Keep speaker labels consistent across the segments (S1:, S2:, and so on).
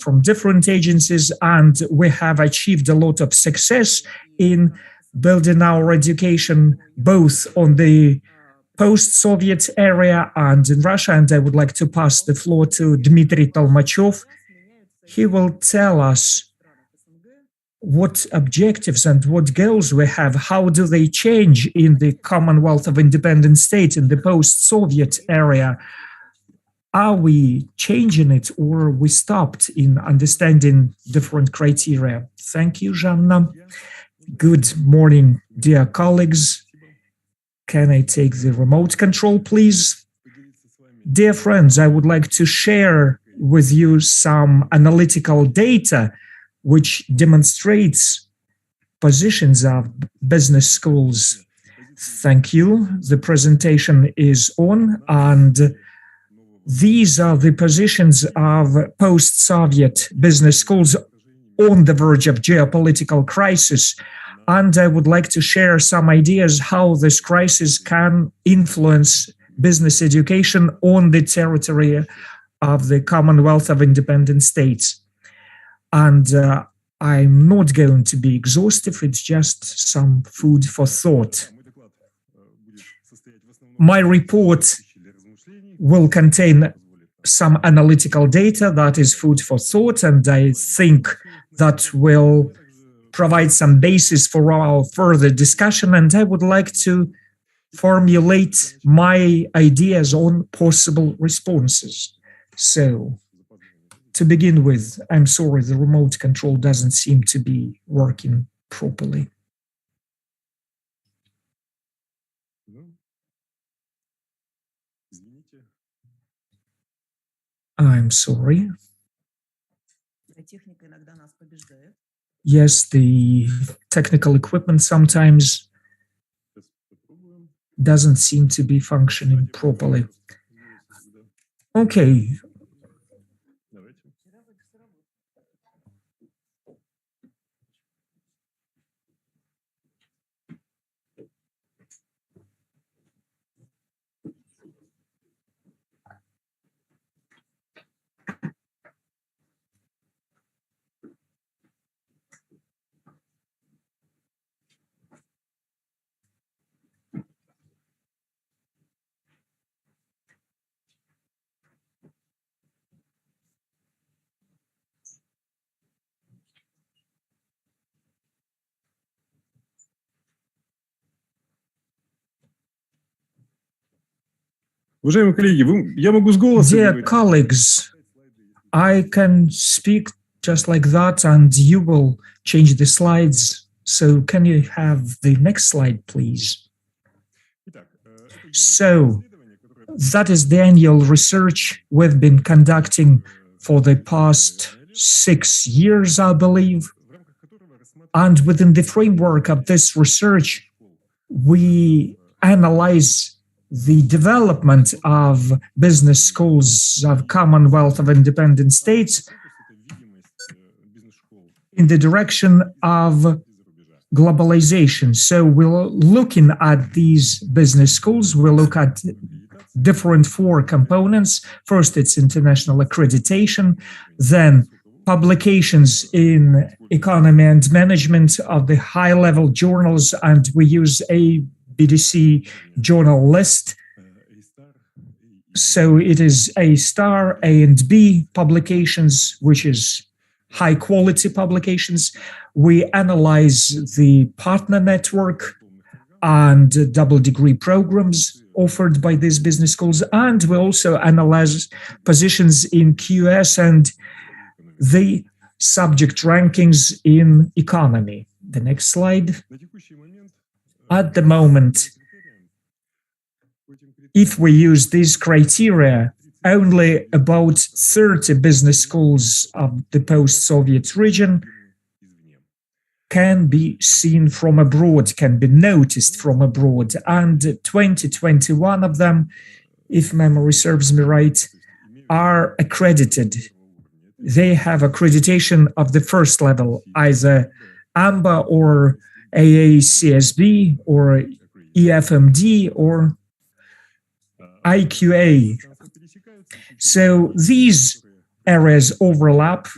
S1: from different agencies, and we have achieved a lot of success in building our education both on the post-Soviet area and in Russia. And I would like to pass the floor to Dmitry Tolmachov. He will tell us what objectives and what goals we have, how do they change in the Commonwealth of Independent States, in the post-Soviet area. Are we changing it, or we stopped in understanding different criteria? Thank you, Жанна. Good morning, dear colleagues. Can I take the remote control, please? Dear friends, I would like to share with you some analytical data which demonstrates positions of business schools. Thank you. The presentation is on, and these are the positions of post-Soviet business schools on the verge of geopolitical crisis. And I would like to share some ideas how this crisis can influence business education on the territory of the Commonwealth of Independent States. And I'm not going to be exhaustive, it's just some food for thought. My report will contain some analytical data that is food for thought, and I think that will provide some basis for our further discussion, and I would like to formulate my ideas on possible responses. So, to begin with, I'm sorry, the remote control doesn't seem to be working properly. I'm sorry. Yes, the technical equipment sometimes doesn't seem to be functioning properly. Okay. Dear colleagues, I can speak just like that, and you will change the slides. So can you have the next slide, please? So that is the annual research we've been conducting for the past 6 years, I believe. And within the framework of this research, we analyze the development of business schools of Commonwealth of Independent States in the direction of globalization. So we're looking at these business schools, we'll look at different 4 components. First, it's international accreditation, then publications in economy and management of the high-level journals, and we use a BDC journal list. So it is A star, A and B publications, which is high quality publications. We analyze the partner network and double degree programs offered by these business schools. And we also analyze positions in QS and the subject rankings in economy. The next slide. At the moment, if we use these criteria, only about 30 business schools of the post-Soviet region can be seen from abroad, can be noticed from abroad, and 21 of them, if memory serves me right, are accredited. They have accreditation of the first level, either AMBA or AACSB or EFMD or IQA. So these areas overlap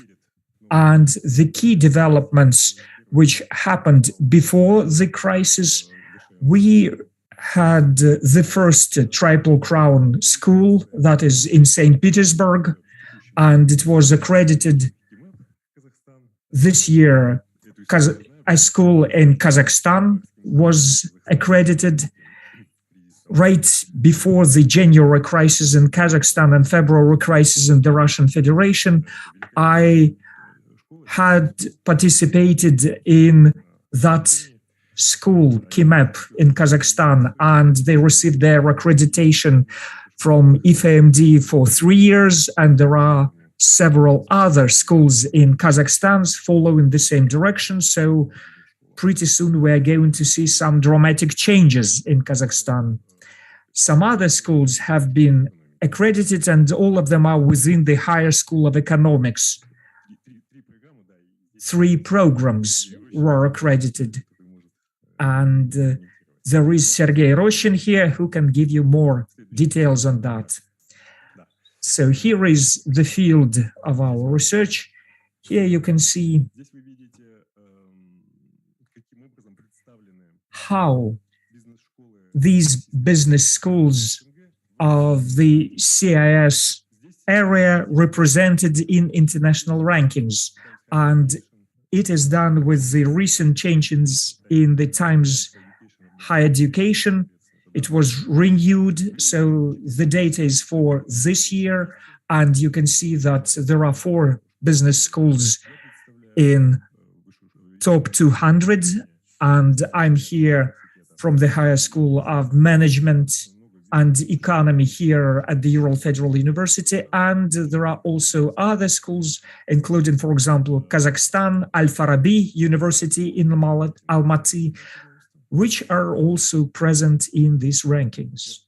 S1: And the key developments which happened before the crisis, we had the first Triple Crown school, that is in St. Petersburg, and it was accredited this year. A school in Kazakhstan was accredited right before the January crisis in Kazakhstan and February crisis in the Russian Federation. I had participated in that school, KIMEP, in Kazakhstan, and they received their accreditation from IFMD for 3 years, and there are several other schools in Kazakhstan following the same direction. So pretty soon we are going to see some dramatic changes in Kazakhstan. Some other schools have been accredited, and all of them are within the Higher School of Economics. 3 programs were accredited. And there is Sergei Roshin here who can give you more details on that. So here is the field of our research. Here you can see how these business schools of the CIS area represented in international rankings. And it is done with the recent changes in the Times Higher Education. It was renewed, so the data is for this year, and you can see that there are 4 business schools in top 200, and I'm here from the Higher School of Management and Economy here at the Ural Federal University, and there are also other schools, including, for example, Kazakhstan, Al-Farabi University in Almaty, which are also present in these rankings.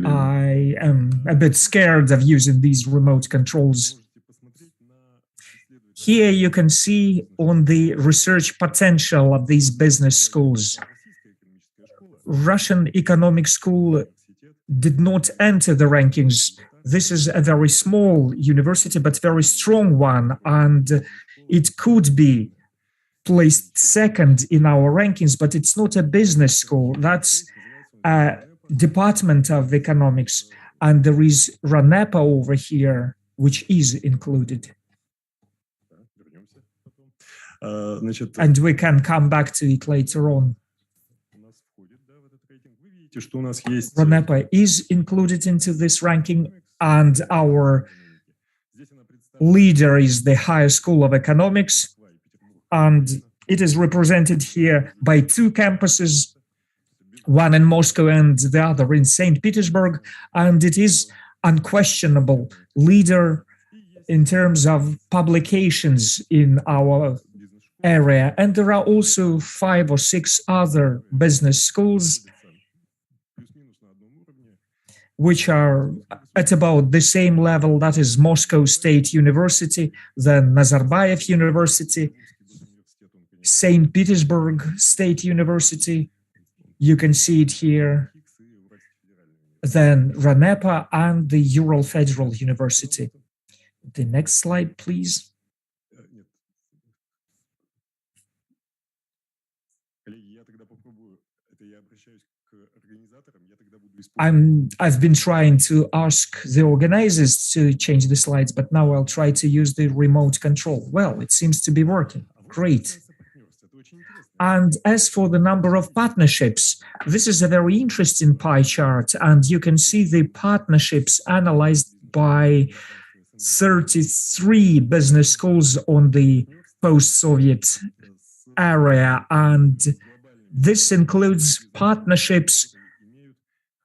S1: I am a bit scared of using these remote controls. Here you can see on the research potential of these business schools. Russian Economic School did not enter the rankings. This is a very small university, but very strong one, and it could be placed second in our rankings, but it's not a business school. That's a department of economics. And there is RANEPA over here, which is included. And we can come back to it later on. RANEPA is included into this ranking, and our leader is the Higher School of Economics, and it is represented here by 2 campuses, one in Moscow and the other in St. Petersburg, and it is unquestionable leader in terms of publications in our area. And there are also 5 or 6 other business schools which are at about the same level. That is Moscow State University, then Nazarbayev University, St. Petersburg State University, you can see it here, then RANEPA and the Ural Federal University. The next slide, please. I've been trying to ask the organizers to change the slides, but now I'll try to use the remote control. Well, it seems to be working. Great. And as for the number of partnerships, this is a very interesting pie chart, and you can see the partnerships analyzed by 33 business schools on the post-Soviet area, and this includes partnerships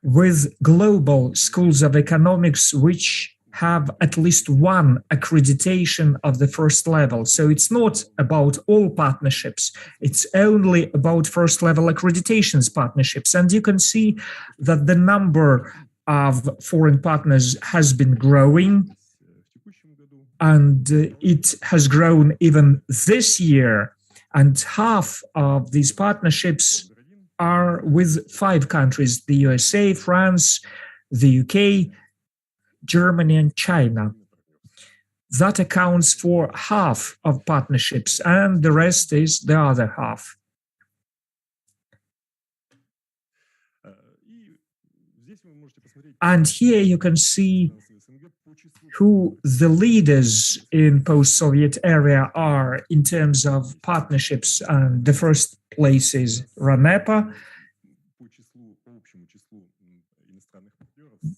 S1: with global schools of economics which have at least 1 accreditation of the first level. So it's not about all partnerships, it's only about first level accreditations partnerships. And you can see that the number of foreign partners has been growing, and it has grown even this year, and half of these partnerships are with 5 countries: the USA, France, the UK, Germany, and China. That accounts for half of partnerships, and the rest is the other half. And here you can see who the leaders in post-Soviet area are in terms of partnerships. And the first place is RANEPA,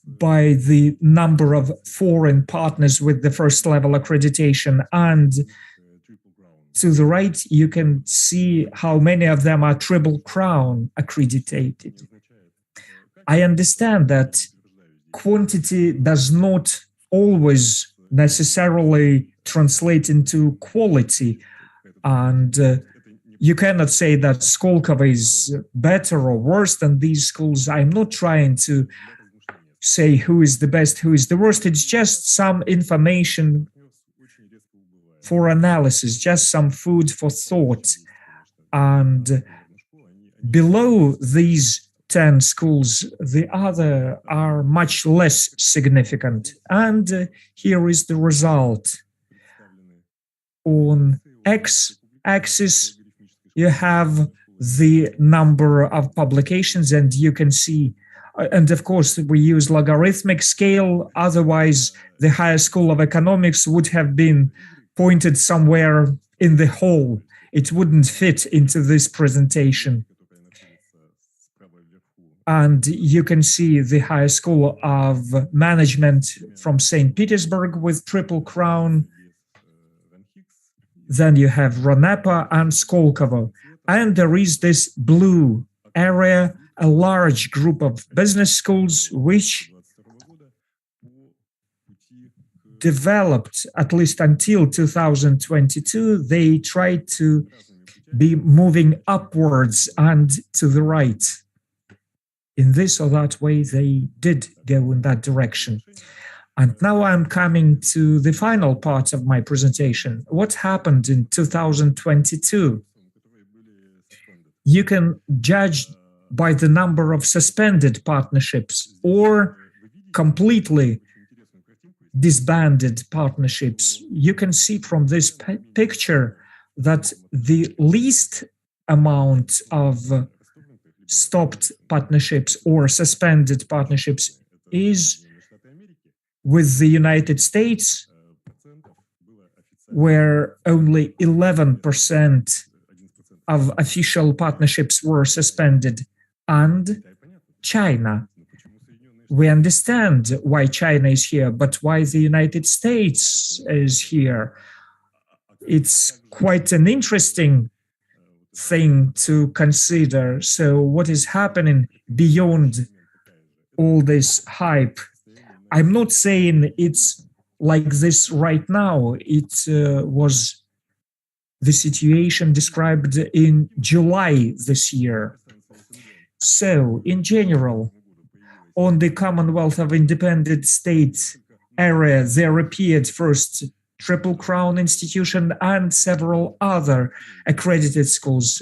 S1: by the number of foreign partners with the first level accreditation. And to the right, you can see how many of them are Triple Crown accredited. I understand that quantity does not always necessarily translate into quality. And you cannot say that Skolkovo is better or worse than these schools. I'm not trying to say who is the best, who is the worst. It's just some information for analysis, just some food for thought. And below these 10 schools, the other are much less significant. And here is the result. On x-axis, you have the number of publications, and you can see, and of course, we use logarithmic scale. Otherwise, the higher school of economics would have been pointed somewhere in the hole. It wouldn't fit into this presentation. And you can see the Higher School of Management from St. Petersburg with Triple Crown. Then you have RANEPA and Skolkovo. And there is this blue area, a large group of business schools which developed, at least until 2022, they tried to be moving upwards and to the right. In this or that way, they did go in that direction. And now I'm coming to the final part of my presentation. What happened in 2022? You can judge by the number of suspended partnerships or completely disbanded partnerships. You can see from this picture that the least amount of stopped partnerships or suspended partnerships is with the United States, where only 11% of official partnerships were suspended, and China. We understand why China is here, but why the United States is here? It's quite an interesting thing to consider. So what is happening beyond all this hype? I'm not saying it's like this right now. It was the situation described in July this year. So in general, on the Commonwealth of Independent States area, there appeared first Triple Crown institution and several other accredited schools.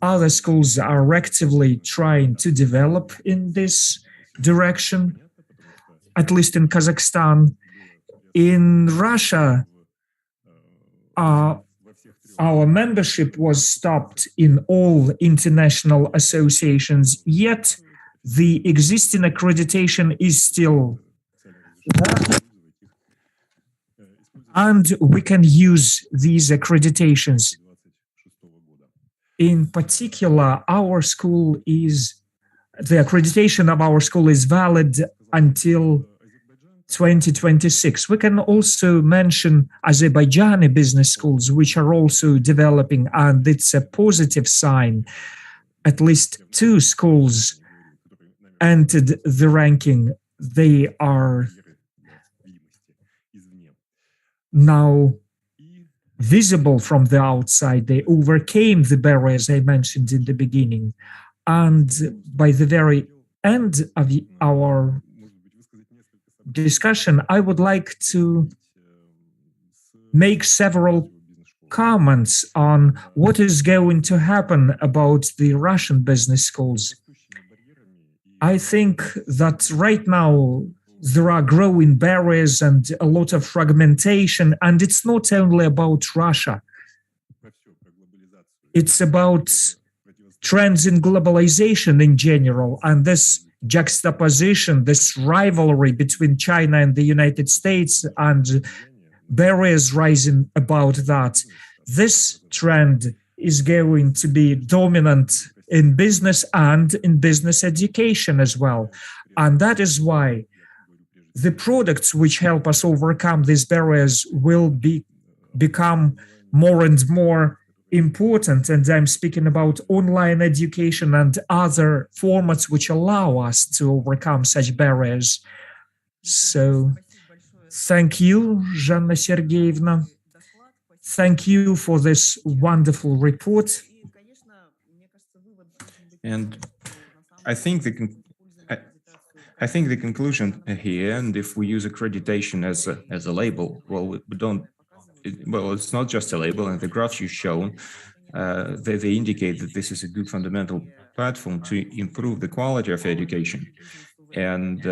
S1: Other schools are actively trying to develop in this direction, at least in Kazakhstan. In Russia, our membership was stopped in all international associations, yet the existing accreditation is still there. And we can use these accreditations. In particular, our school is, the accreditation of our school is valid until 2026. We can also mention Azerbaijani business schools, which are also developing, and it's a positive sign. At least 2 schools entered the ranking. They are now visible from the outside. They overcame the barriers I mentioned in the beginning. And by the very end of our discussion, I would like to make several comments on what is going to happen about the Russian business schools. I think that right now there are growing barriers and a lot of fragmentation. And it's not only about Russia. It's about trends in globalization in general. And this juxtaposition, this rivalry between China and the United States and barriers rising about that, this trend is going to be dominant in business and in business education as well. And that is why the products which help us overcome these barriers will become more and more important. And I'm speaking about online education and other formats which allow us to overcome such barriers. So thank you, Жанна Sergeyevna. Thank you for this wonderful report.
S2: And I think the conclusion here, and if we use accreditation as a label, well, we don't. It's not just a label, and the graphs you've shown, they indicate that this is a good fundamental platform to improve the quality of education. And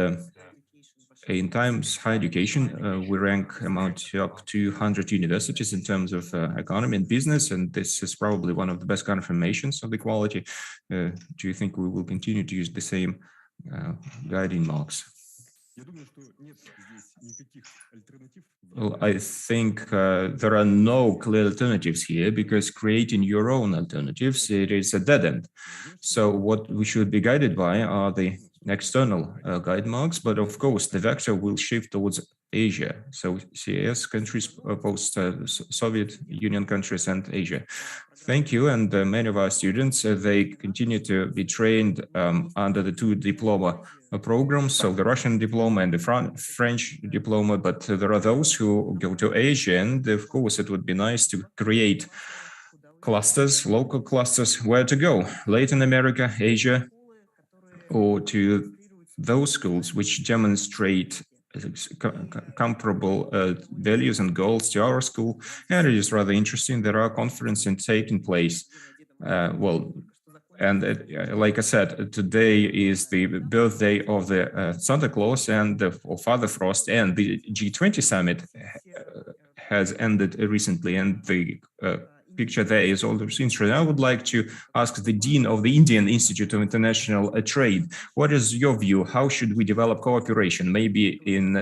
S2: in Times Higher Education, we rank among top 200 universities in terms of economy and business, and this is probably one of the best confirmations of the quality. Do you think we will continue to use the same guiding marks? Well, I think there are no clear alternatives here, because creating your own alternatives, it is a dead end. So what we should be guided by are the external guide marks, but of course the vector will shift towards Asia. So CIS countries, post-Soviet Union countries, and Asia. Thank you. And many of our students, they continue to be trained under the two diploma programs, so the Russian diploma and the French diploma, but there are those who go to Asia, and of course it would be nice to create clusters, local clusters, where to go, Latin America, Asia, or to those schools which demonstrate comparable values and goals to our school. And it is rather interesting. There are conferences taking place. Like I said, today is the birthday of the Santa Claus and of Father Frost, and the G20 summit has ended recently, and the picture there is also interesting. I would like to ask the Dean of the Indian Institute of International Trade, what is your view? How should we develop cooperation, maybe in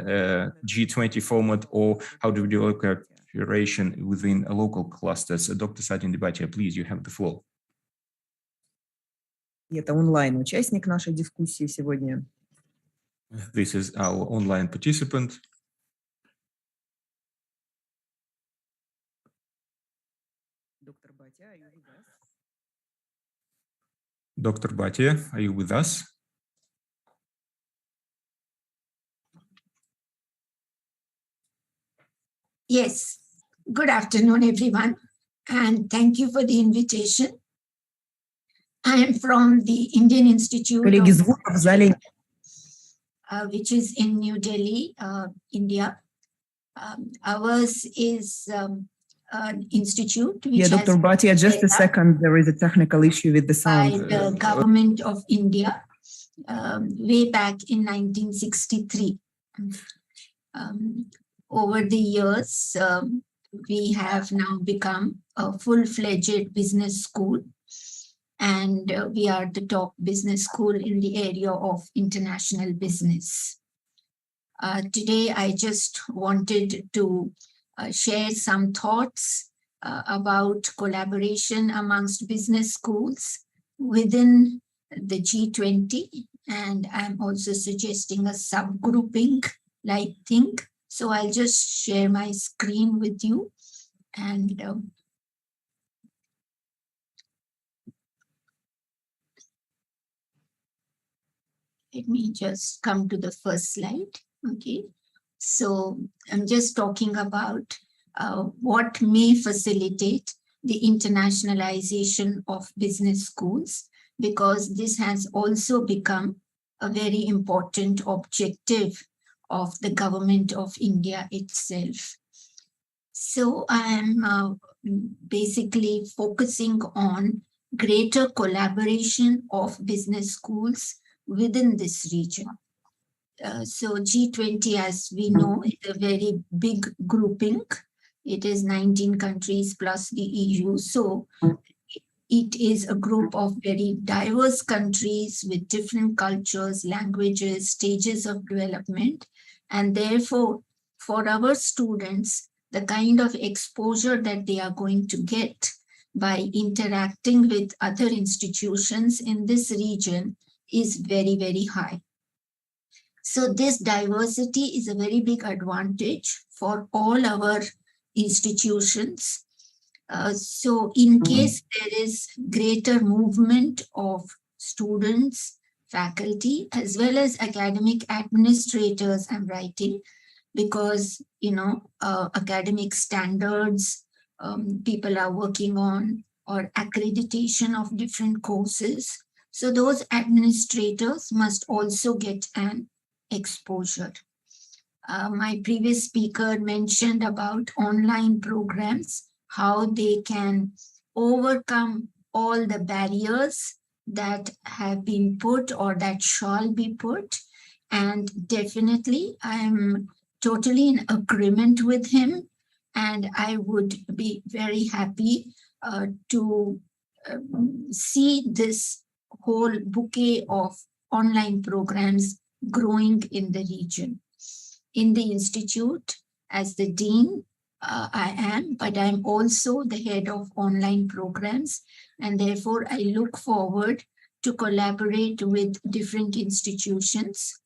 S2: G20 format, or how do we develop cooperation within local clusters? Dr. Satin Debatia, please, you have the floor.
S3: Это онлайн-участник нашей дискуссии сегодня.
S2: This is our online participant. Dr. Bhatia, are you with us?
S4: Yes. Good afternoon, everyone, and thank you for the invitation. I am from the Indian Institute,
S3: Коллеги, звука в зале.
S4: Which is in New Delhi, India. Ours is an institute which
S3: Yeah, Dr. Bhatia, just a second. There is a technical issue with the sound.
S4: by the government of India way back in 1963. Over the years, we have now become a full-fledged business school, and we are the top business school in the area of international business. Today, I just wanted to share some thoughts about collaboration amongst business schools within the G20, and I'm also suggesting a subgrouping like thing. So I'll just share my screen with you, and let me just come to the first slide. Okay, so I'm just talking about what may facilitate the internationalization of business schools, because this has also become a very important objective of the government of India itself. So I'm basically focusing on greater collaboration of business schools within this region. So G20, as we know, is a very big grouping. It is 19 countries plus the EU. So it is a group of very diverse countries with different cultures, languages, stages of development. And therefore, for our students, the kind of exposure that they are going to get by interacting with other institutions in this region is very, very high. So this diversity is a very big advantage for all our institutions. So in case there is greater movement of students, faculty, as well as academic administrators, I'm writing, because, academic standards people are working on, or accreditation of different courses. So those administrators must also get an exposure. My previous speaker mentioned about online programs, how they can overcome all the barriers that have been put or that shall be put. And definitely, I'm totally in agreement with him. And I would be very happy to see this whole bouquet of online programs growing in the region. In the institute, as the dean, I am, but I'm also the head of online programs. And therefore, I look forward to collaborate with different institutions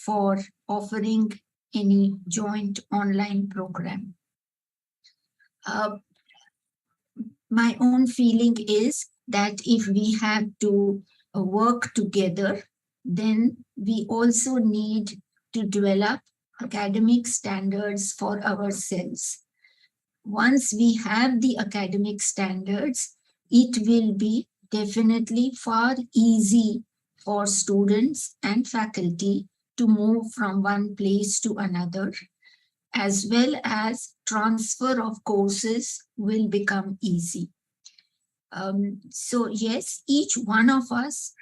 S4: for offering any joint online program. My own feeling is that if we have to work together, then we also need to develop academic standards for ourselves. Once we have the academic standards, it will be definitely far easy for students and faculty to move from one place to another, as well as transfer of courses will become easy. So yes, each one of us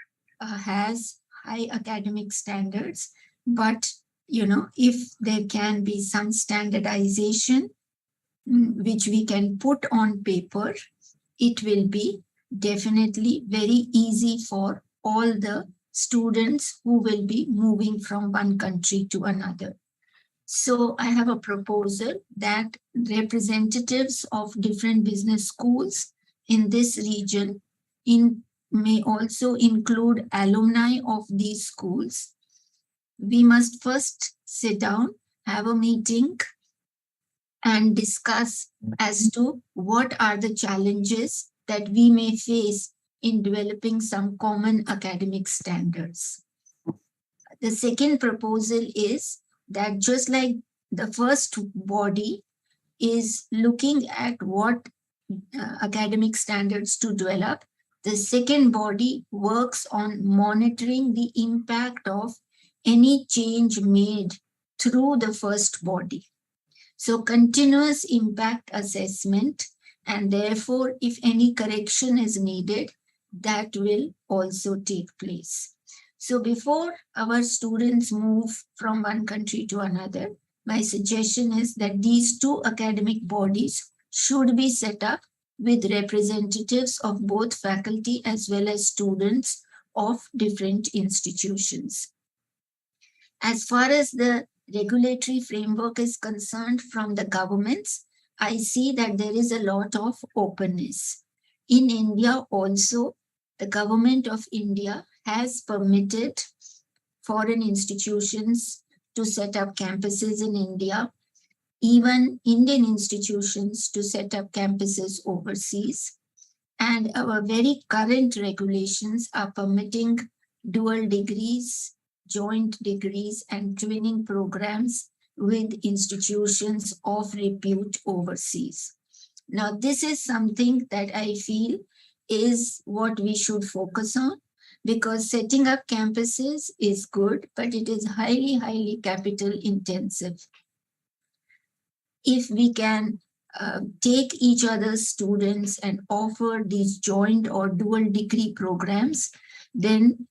S4: has high academic standards, but if there can be some standardization which we can put on paper, it will be definitely very easy for all the students who will be moving from one country to another. So I have a proposal that representatives of different business schools in this region may also include alumni of these schools. We must first sit down, have a meeting, and discuss as to what are the challenges that we may face in developing some common academic standards. The second proposal is that just like the first body is looking at what academic standards to develop, the second body works on monitoring the impact of any change made through the first body. So continuous impact assessment, and therefore if any correction is needed, that will also take place. So before our students move from one country to another, my suggestion is that these two academic bodies should be set up with representatives of both faculty as well as students of different institutions. As far as the regulatory framework is concerned from the governments, I see that there is a lot of openness. In India also, the government of India has permitted foreign institutions to set up campuses in India, even Indian institutions to set up campuses overseas. And our very current regulations are permitting dual degrees, joint degrees, and training programs with institutions of repute overseas. Now, this is something that I feel is what we should focus on, because setting up campuses is good, but it is highly, highly capital intensive. If we can take each other's students and offer these joint or dual degree programs, then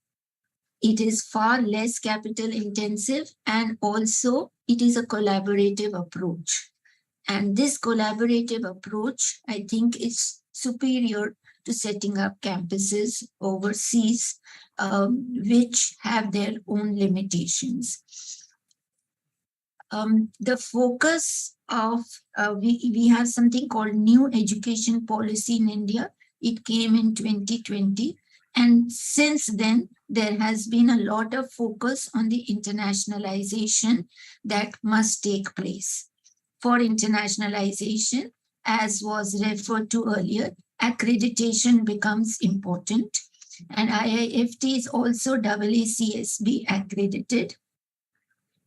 S4: It is far less capital intensive, and also it is a collaborative approach. And this collaborative approach, I think, is superior to setting up campuses overseas, which have their own limitations. The focus of, we have something called New Education Policy in India. It came in 2020. And since then, there has been a lot of focus on the internationalization that must take place. For internationalization, as was referred to earlier, accreditation becomes important. And IIFT is also AACSB accredited.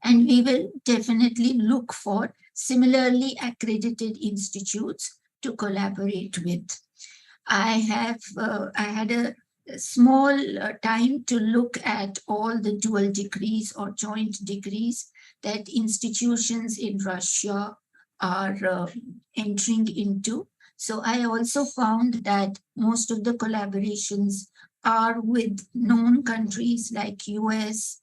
S4: And we will definitely look for similarly accredited institutes to collaborate with. I had a small time to look at all the dual degrees or joint degrees that institutions in Russia are entering into. So I also found that most of the collaborations are with known countries like US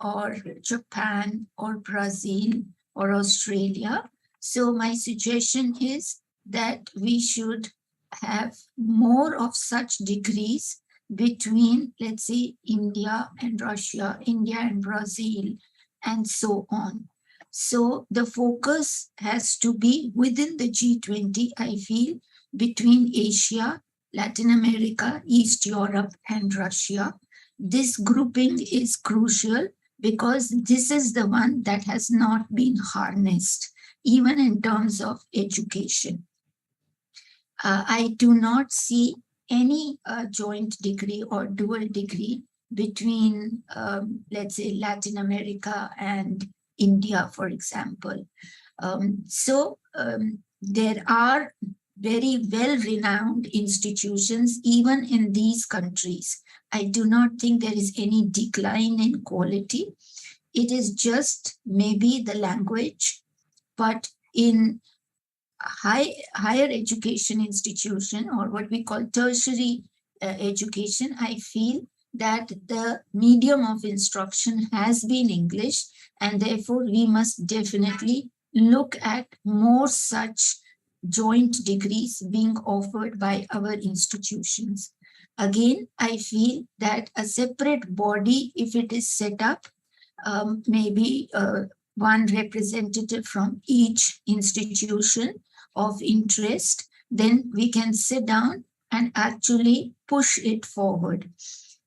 S4: or Japan or Brazil or Australia. So my suggestion is that we should have more of such degrees between, let's say, India and Russia, India and Brazil, and so on. So the focus has to be within the G20, I feel, between Asia, Latin America, East Europe, and Russia. This grouping is crucial because this is the one that has not been harnessed, even in terms of education. I do not see any joint degree or dual degree between, let's say, Latin America and India, for example. There are very well-renowned institutions, even in these countries. I do not think there is any decline in quality. It is just maybe the language, but in higher education institution, or what we call tertiary education, I feel that the medium of instruction has been English, and therefore we must definitely look at more such joint degrees being offered by our institutions. Again, I feel that a separate body, if it is set up, maybe one representative from each institution of interest, then we can sit down and actually push it forward.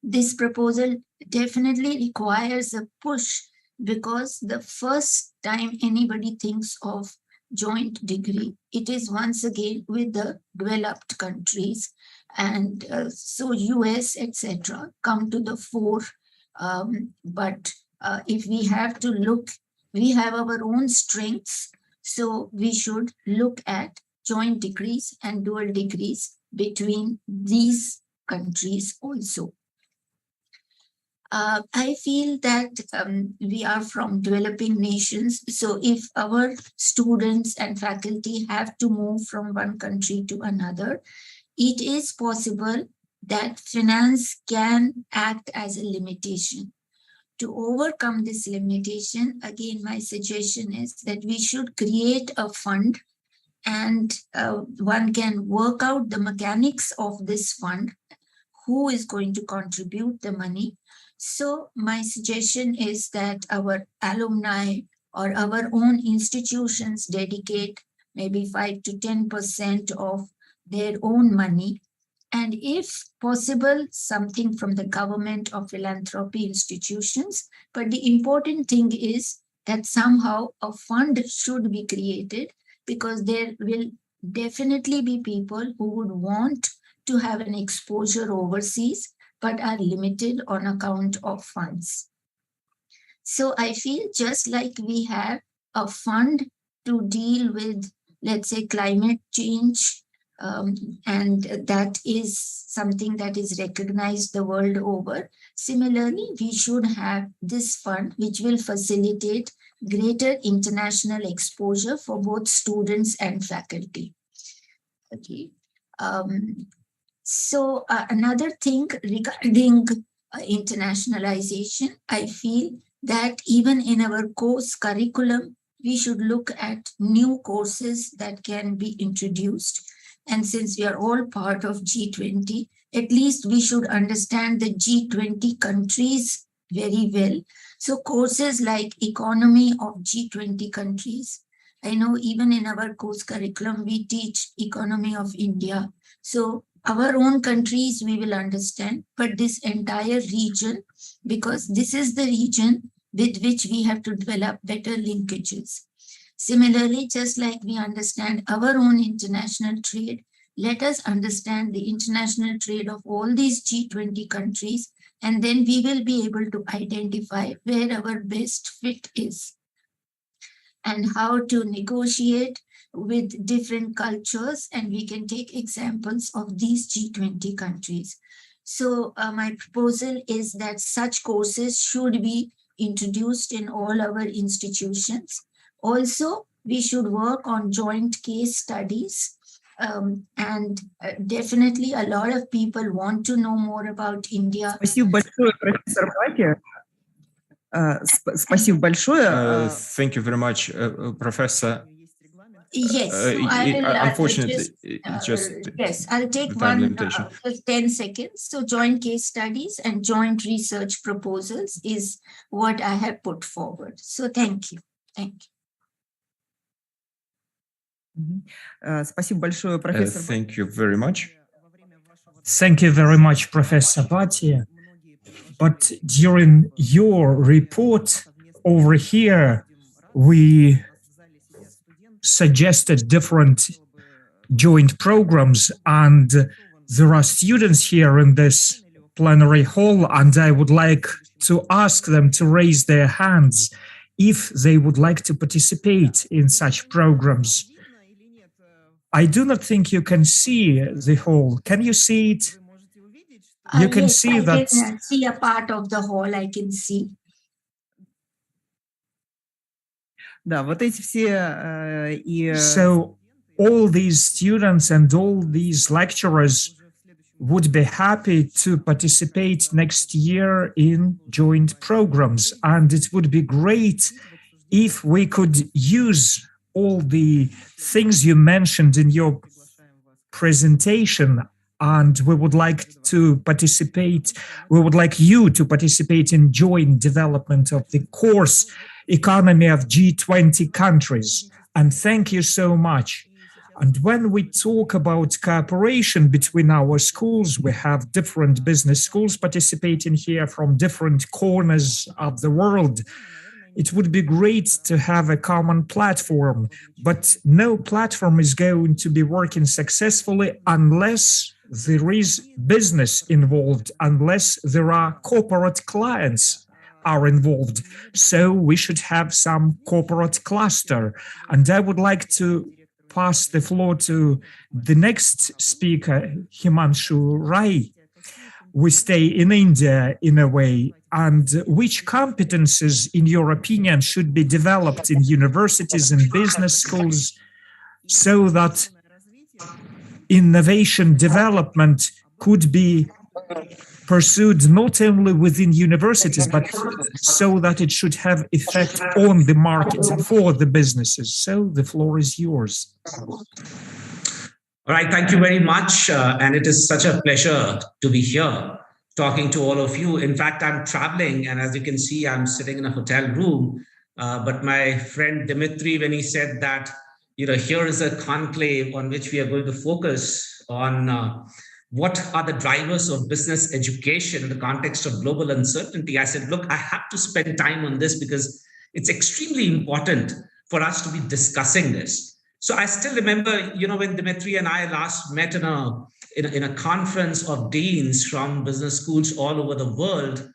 S4: This proposal definitely requires a push, because the first time anybody thinks of joint degree, it is once again with the developed countries, and so US, etc., come to the fore. But if we have to look, we have our own strengths, so we should look at joint degrees and dual degrees between these countries also. I feel that we are from developing nations. So if our students and faculty have to move from one country to another, it is possible that finance can act as a limitation. To overcome this limitation, again, my suggestion is that we should create a fund, and one can work out the mechanics of this fund, who is going to contribute the money. So my suggestion is that our alumni or our own institutions dedicate maybe 5 to 10% of their own money. And if possible, something from the government or philanthropy institutions. But the important thing is that somehow a fund should be created, because there will definitely be people who would want to have an exposure overseas, but are limited on account of funds. So I feel just like we have a fund to deal with, let's say, climate change, and that is something that is recognized the world over. Similarly, we should have this fund which will facilitate greater international exposure for both students and faculty. Okay. So another thing regarding internationalization, I feel that even in our course curriculum, we should look at new courses that can be introduced. And since we are all part of G20, at least we should understand the G20 countries very well. So courses like economy of G20 countries. I know even in our course curriculum, we teach economy of India. So our own countries we will understand, but this entire region, because this is the region with which we have to develop better linkages. Similarly, just like we understand our own international trade, let us understand the international trade of all these G20 countries, and then we will be able to identify where our best fit is and how to negotiate with different cultures. And we can take examples of these G20 countries. So my proposal is that such courses should be introduced in all our institutions. Also, we should work on joint case studies. Definitely a lot of people want to know more about India.
S3: Спасибо большое, профессор Бати. Спасибо большое.
S2: Thank you very much, Professor.
S4: Yes, so I will
S2: unfortunately,
S4: yes, I'll take just 10 seconds. So joint case studies and joint research proposals is what I have put forward. So thank you. Thank you.
S3: Спасибо большое, профессор.
S2: Thank you very much.
S1: Thank you very much, Professor Bhatia. But during your report over here, we suggested different joint programs, and there are students here in this plenary hall, and I would like to ask them to raise their hands if they would like to participate in such programs. I do not think you can see the hall. Can you see it? You can
S4: yes,
S1: see
S4: I
S1: that.
S4: can see a part of the hall. I can see.
S3: Да, вот эти все и.
S1: So all these students and all these lecturers would be happy to participate next year in joint programs, and it would be great if we could use all the things you mentioned in your presentation, and we would like to participate, we would like you to participate in joint development of the course economy of G20 countries. And thank you so much. And when we talk about cooperation between our schools, we have different business schools participating here from different corners of the world. It would be great to have a common platform, but no platform is going to be working successfully unless there is business involved, unless there are corporate clients are involved. So we should have some corporate cluster. And I would like to pass the floor to the next speaker, Himanshu Rai. We stay in India in a way, and which competences, in your opinion, should be developed in universities and business schools so that innovation development could be pursued not only within universities, but so that it should have effect on the market for the businesses. So the floor is yours.
S5: All right, thank you very much. And it is such a pleasure to be here talking to all of you. In fact, I'm traveling, and as you can see, I'm sitting in a hotel room. But my friend Dimitri, when he said that, here is a conclave on which we are going to focus on what are the drivers of business education in the context of global uncertainty, I said, look, I have to spend time on this because it's extremely important for us to be discussing this. So I still remember, when Dimitri and I last met in a conference of deans from business schools all over the world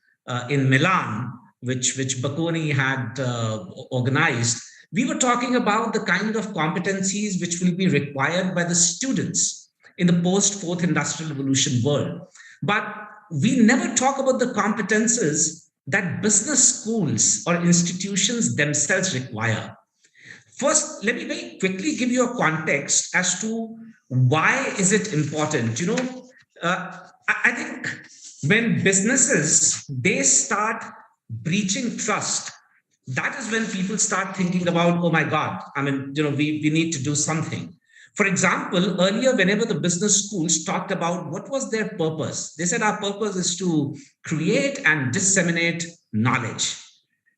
S5: in Milan, which Bocconi had organized. We were talking about the kind of competencies which will be required by the students in the post-fourth industrial revolution world. But we never talk about the competences that business schools or institutions themselves require. First, let me very quickly give you a context as to why is it important. I think When businesses, they start breaching trust, that is when people start thinking about, oh my God, I mean, we need to do something. For example, earlier, whenever the business schools talked about what was their purpose, they said our purpose is to create and disseminate knowledge.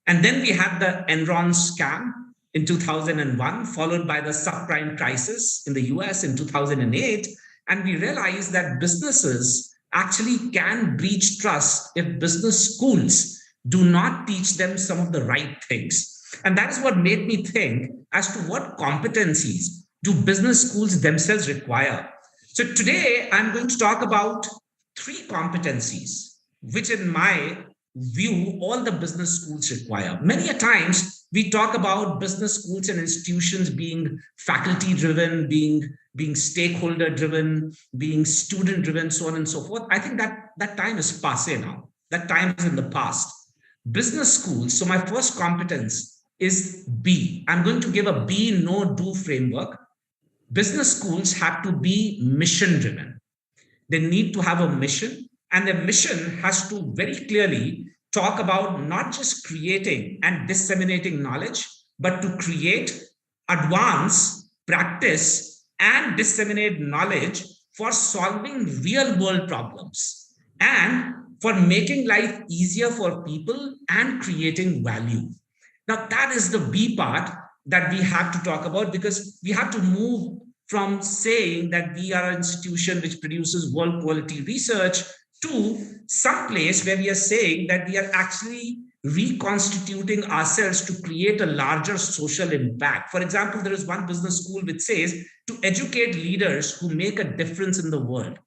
S5: And then we had the Enron scam in 2001, followed by the subprime crisis in the US in 2008. And we realized that businesses actually can breach trust if business schools do not teach them some of the right things. And that is what made me think as to what competencies do business schools themselves require. So today I'm going to talk about 3 competencies, which in my view, all the business schools require. Many a times we talk about business schools and institutions being faculty driven, being stakeholder driven, being student driven, so on and so forth. I think that time is passé now. That time is in the past. Business schools. So my first competence is B. I'm going to give a be, no, do framework. Business schools have to be mission driven. They need to have a mission, and their mission has to very clearly talk about not just creating and disseminating knowledge, but to create, advance, practice, and disseminate knowledge for solving real world problems and for making life easier for people and creating value. Now, that is the B part that we have to talk about, because we have to move from saying that we are an institution which produces world quality research to some place where we are saying that we are actually reconstituting ourselves to create a larger social impact. For example, there is one business school which says to educate leaders who make a difference in the world.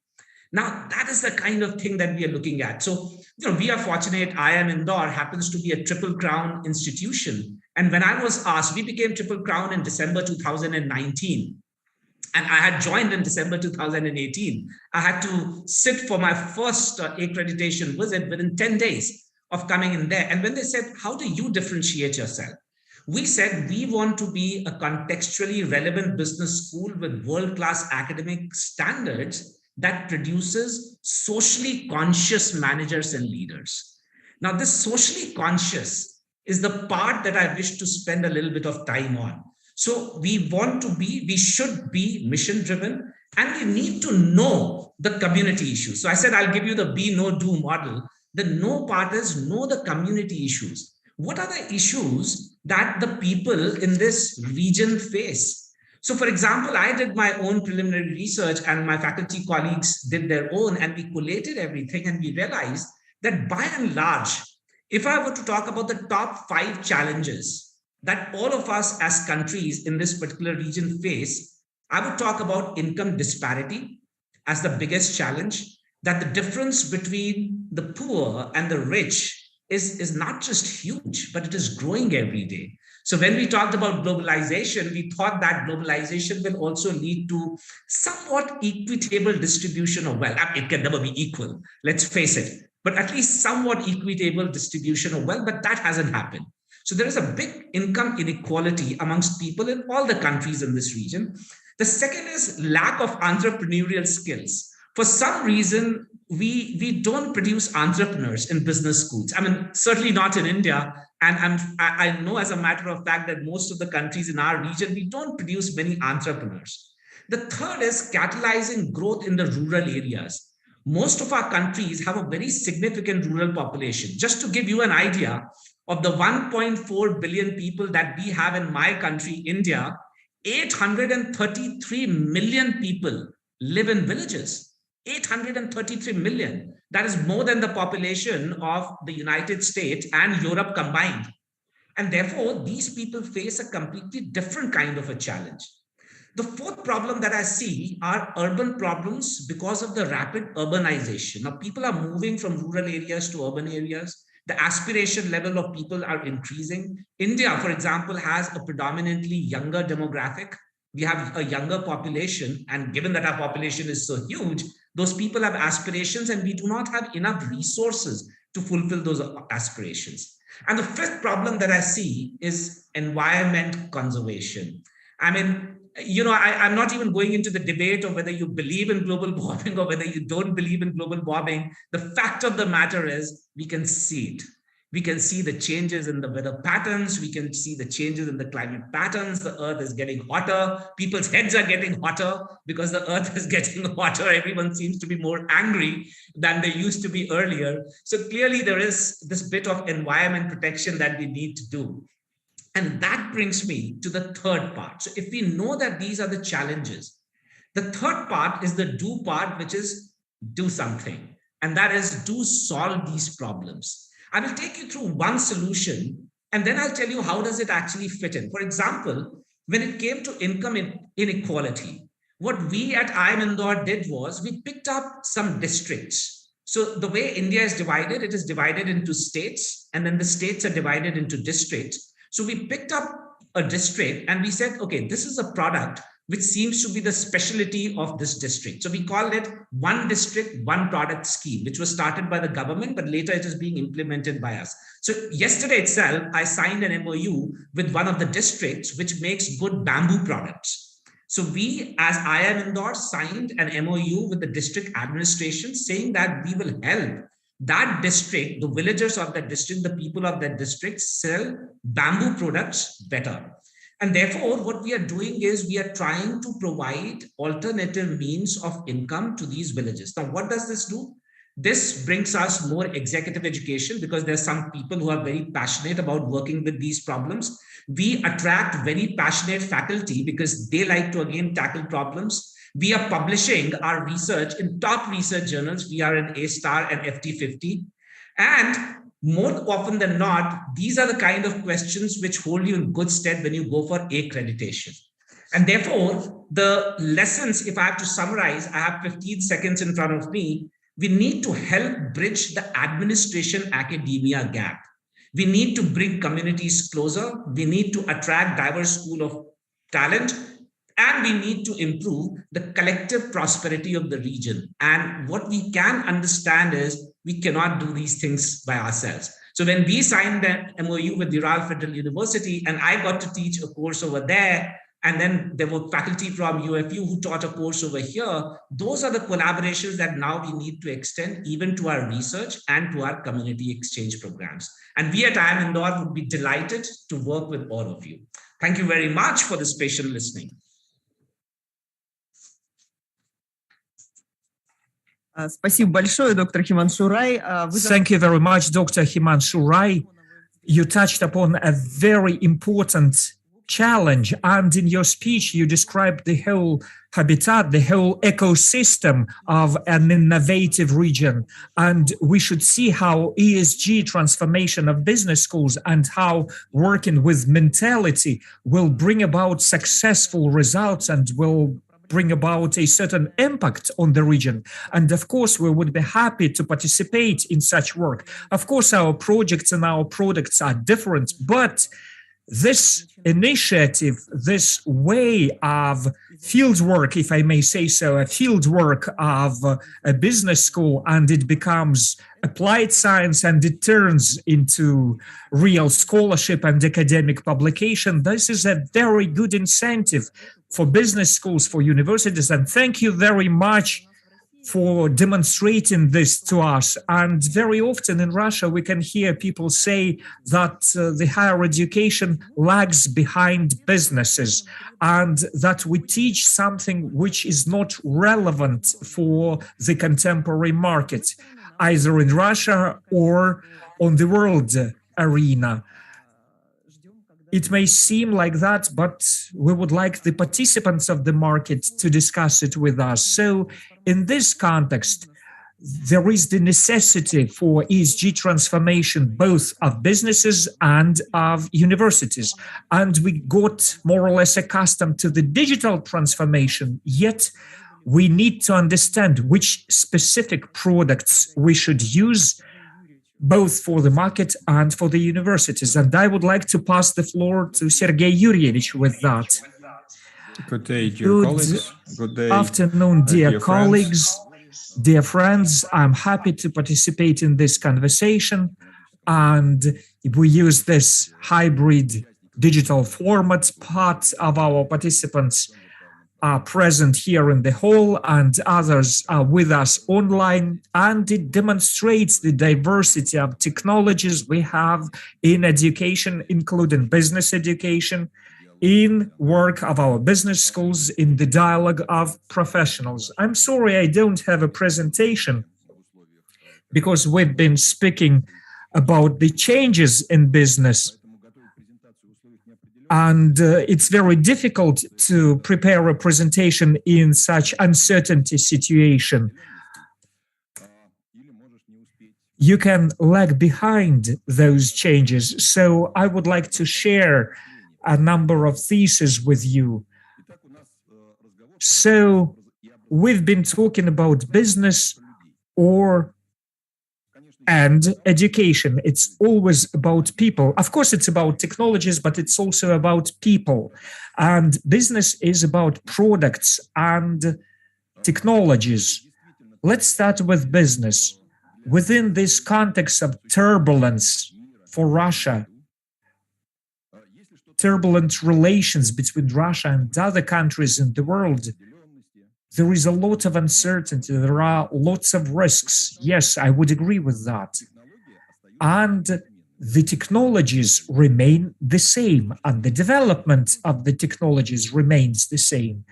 S5: Now, that is the kind of thing that we are looking at. So, we are fortunate. IIM Indore happens to be a Triple Crown institution. And when I was asked, we became Triple Crown in December 2019. And I had joined in December 2018. I had to sit for my first accreditation visit within 10 days of coming in there. And when they said, how do you differentiate yourself? We said, we want to be a contextually relevant business school with world-class academic standards that produces socially conscious managers and leaders. Now, this socially conscious is the part that I wish to spend a little bit of time on. So we should be mission driven, and we need to know the community issues. So I said, I'll give you the be, no, do model. The no part is know the community issues. What are the issues that the people in this region face? So for example, I did my own preliminary research and my faculty colleagues did their own, and we collated everything, and we realized that by and large, if I were to talk about the top 5 challenges that all of us as countries in this particular region face, I would talk about income disparity as the biggest challenge, that the difference between the poor and the rich is not just huge, but it is growing every day. So when we talked about globalization, we thought that globalization will also lead to somewhat equitable distribution of wealth. It can never be equal, let's face it, but at least somewhat equitable distribution of wealth, but that hasn't happened. So there is a big income inequality amongst people in all the countries in this region. The second is lack of entrepreneurial skills. For some reason, we don't produce entrepreneurs in business schools. I mean, certainly not in India. And I know as a matter of fact that most of the countries in our region, we don't produce many entrepreneurs. The third is catalyzing growth in the rural areas. Most of our countries have a very significant rural population. Just to give you an idea, of the 1.4 billion people that we have in my country, India, 833 million people live in villages. 833 million. That is more than the population of the United States and Europe combined. And therefore, these people face a completely different kind of a challenge. The fourth problem that I see are urban problems because of the rapid urbanization. Now, people are moving from rural areas to urban areas. The aspiration level of people are increasing. India, for example, has a predominantly younger demographic. We have a younger population, and given that our population is so huge, those people have aspirations, and we do not have enough resources to fulfill those aspirations. And the fifth problem that I see is environment conservation. I mean, I'm not even going into the debate of whether you believe in global warming or whether you don't believe in global warming. The fact of the matter is we can see it. We can see the changes in the weather patterns. We can see the changes in the climate patterns. The earth is getting hotter. People's heads are getting hotter because the earth is getting hotter. Everyone seems to be more angry than they used to be earlier. So clearly there is this bit of environment protection that we need to do. And that brings me to the third part. So if we know that these are the challenges, the third part is the do part, which is do something. And that is do solve these problems. I will take you through one solution, and then I'll tell you how does it actually fit in. For example, when it came to income inequality, what we at IIM Indore did was we picked up some districts. So the way India is divided, it is divided into states, and then the states are divided into districts. So we picked up a district and we said, okay, this is a product which seems to be the specialty of this district. So we called it one district, one product scheme, which was started by the government, but later it is being implemented by us. So yesterday itself, I signed an MOU with one of the districts, which makes good bamboo products. So we, as IIM Indore, signed an MOU with the district administration saying that we will help that district, the villagers of that district, the people of that district sell bamboo products better. And therefore, what we are doing is we are trying to provide alternative means of income to these villages. Now, what does this do? This brings us more executive education because there are some people who are very passionate about working with these problems. We attract very passionate faculty because they like to, again, tackle problems. We are publishing our research in top research journals. We are in A-star and FT50. And more often than not, these are the kind of questions which hold you in good stead when you go for accreditation. And therefore, the lessons, if I have to summarize, I have 15 seconds in front of me. We need to help bridge the administration-academia gap. We need to bring communities closer. We need to attract diverse pool of talent. And we need to improve the collective prosperity of the region. And what we can understand is we cannot do these things by ourselves. So when we signed the MOU with Ural Federal University, and I got to teach a course over there, and then there were faculty from UFU who taught a course over here, those are the collaborations that now we need to extend even to our research and to our community exchange programs. And we at IIM Indore would be delighted to work with all of you. Thank you very much for this patient listening.
S3: Спасибо большое, доктор Химаншу Рай.
S1: Thank you very much, Dr. Himanshu Rai. You touched upon a very important challenge, and in your speech, you described the whole habitat, the whole ecosystem of an innovative region. And we should see how ESG transformation of business schools and how working with mentality will bring about successful results and will bring about a certain impact on the region. And of course, we would be happy to participate in such work. Of course, our projects and our products are different, but this initiative, this way of field work, if I may say so, a field work of a business school, and it becomes applied science and it turns into real scholarship and academic publication. This is a very good incentive for business schools, for universities. And thank you very much for demonstrating this to us. And very often in Russia, we can hear people say that the higher education lags behind businesses and that we teach something which is not relevant for the contemporary market, either in Russia or on the world arena. It may seem like that, but we would like the participants of the market to discuss it with us. So in this context, there is the necessity for ESG transformation, both of businesses and of universities. And we got more or less accustomed to the digital transformation, yet we need to understand which specific products we should use both for the market and for the universities. And I would like to pass the floor to Sergei Yuryevich with that.
S2: Good day, dear colleagues. Good day,
S1: afternoon, dear colleagues, dear friends. I'm happy to participate in this conversation. And we use this hybrid digital format. Part of our participants are present here in the hall and others are with us online, and it demonstrates the diversity of technologies we have in education, including business education, in work of our business schools, in the dialogue of professionals. I'm sorry I don't have a presentation because we've been speaking about the changes in business. And it's very difficult to prepare a presentation in such uncertainty situation. You can lag behind those changes. So I would like to share a number of theses with you. So we've been talking about business and education. It's always about people. Of course, it's about technologies, but it's also about people. And business is about products and technologies. Let's start with business. Within this context of turbulence for Russia, turbulent relations between Russia and other countries in the world, there is a lot of uncertainty. There are lots of risks. Yes, I would agree with that. And the technologies remain the same, and the development of the technologies remains the same.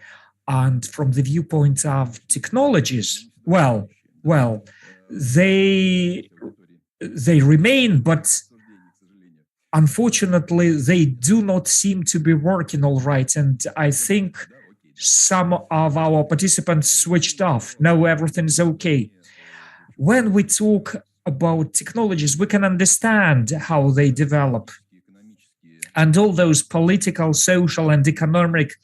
S1: And from the viewpoint of technologies, well, they remain, but unfortunately, they do not seem to be working all right. And I think some of our participants switched off. Now everything's okay. When we talk about technologies, we can understand how they develop. And all those political, social, and economic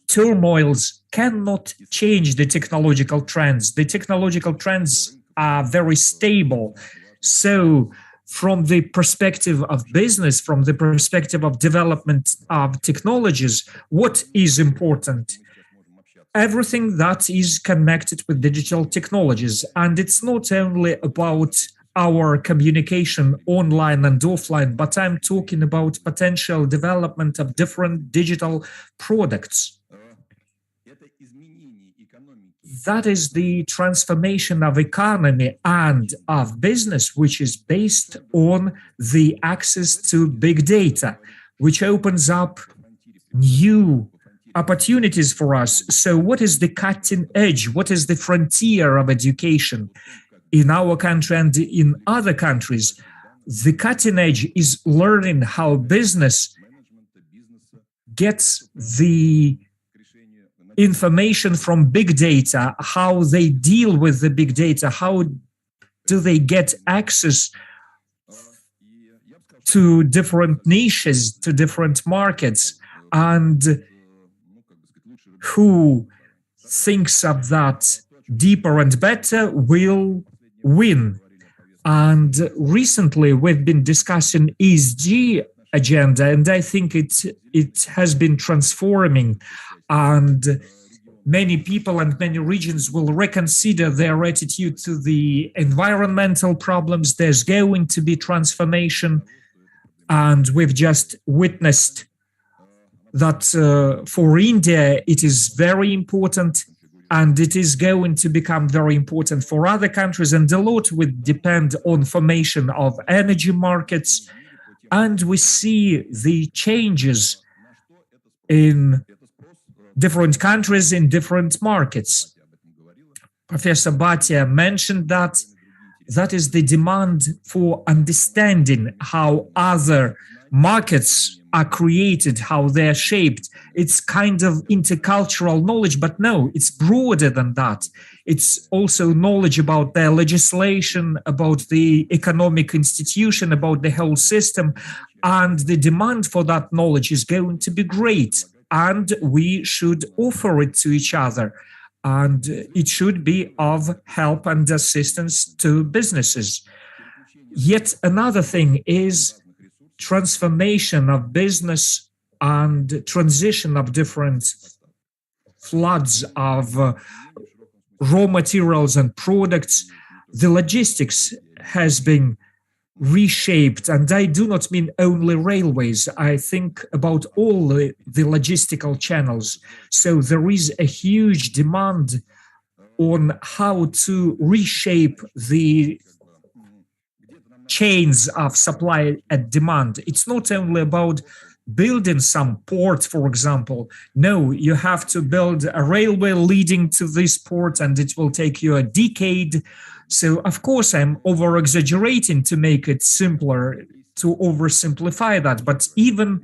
S1: turmoils cannot change the technological trends. The technological trends are very stable. So from the perspective of business, from the perspective of development of technologies, what is important? Everything that is connected with digital technologies. And it's not only about our communication online and offline, but I'm talking about potential development of different digital products. That is the transformation of economy and of business, which is based on the access to big data, which opens up new opportunities for us. So what is the cutting edge? What is the frontier of education in our country and in other countries? The cutting edge is learning how business gets the information from big data, how they deal with the big data, how do they get access to different niches, to different markets, and who thinks of that deeper and better will win. And recently we've been discussing ESG agenda, and I think it has been transforming, and many people and many regions will reconsider their attitude to the environmental problems. There's going to be transformation, and we've just witnessed that for India it is very important, and it is going to become very important for other countries, and a lot will depend on formation of energy markets. And we see the changes in different countries, in different markets. Professor Bhatia mentioned that is the demand for understanding how other markets are created, how they're shaped. It's kind of intercultural knowledge, but no, it's broader than that. It's also knowledge about their legislation, about the economic institution, about the whole system. And the demand for that knowledge is going to be great. And we should offer it to each other. And it should be of help and assistance to businesses. Yet another thing is transformation of business and transition of different floods of raw materials and products. The logistics has been reshaped, and I do not mean only railways. I think about all the logistical channels. So there is a huge demand on how to reshape the chains of supply and demand. It's not only about building some port, for example. No, you have to build a railway leading to this port, and it will take you a decade. So, of course, I'm over exaggerating to make it simpler, to oversimplify that. But even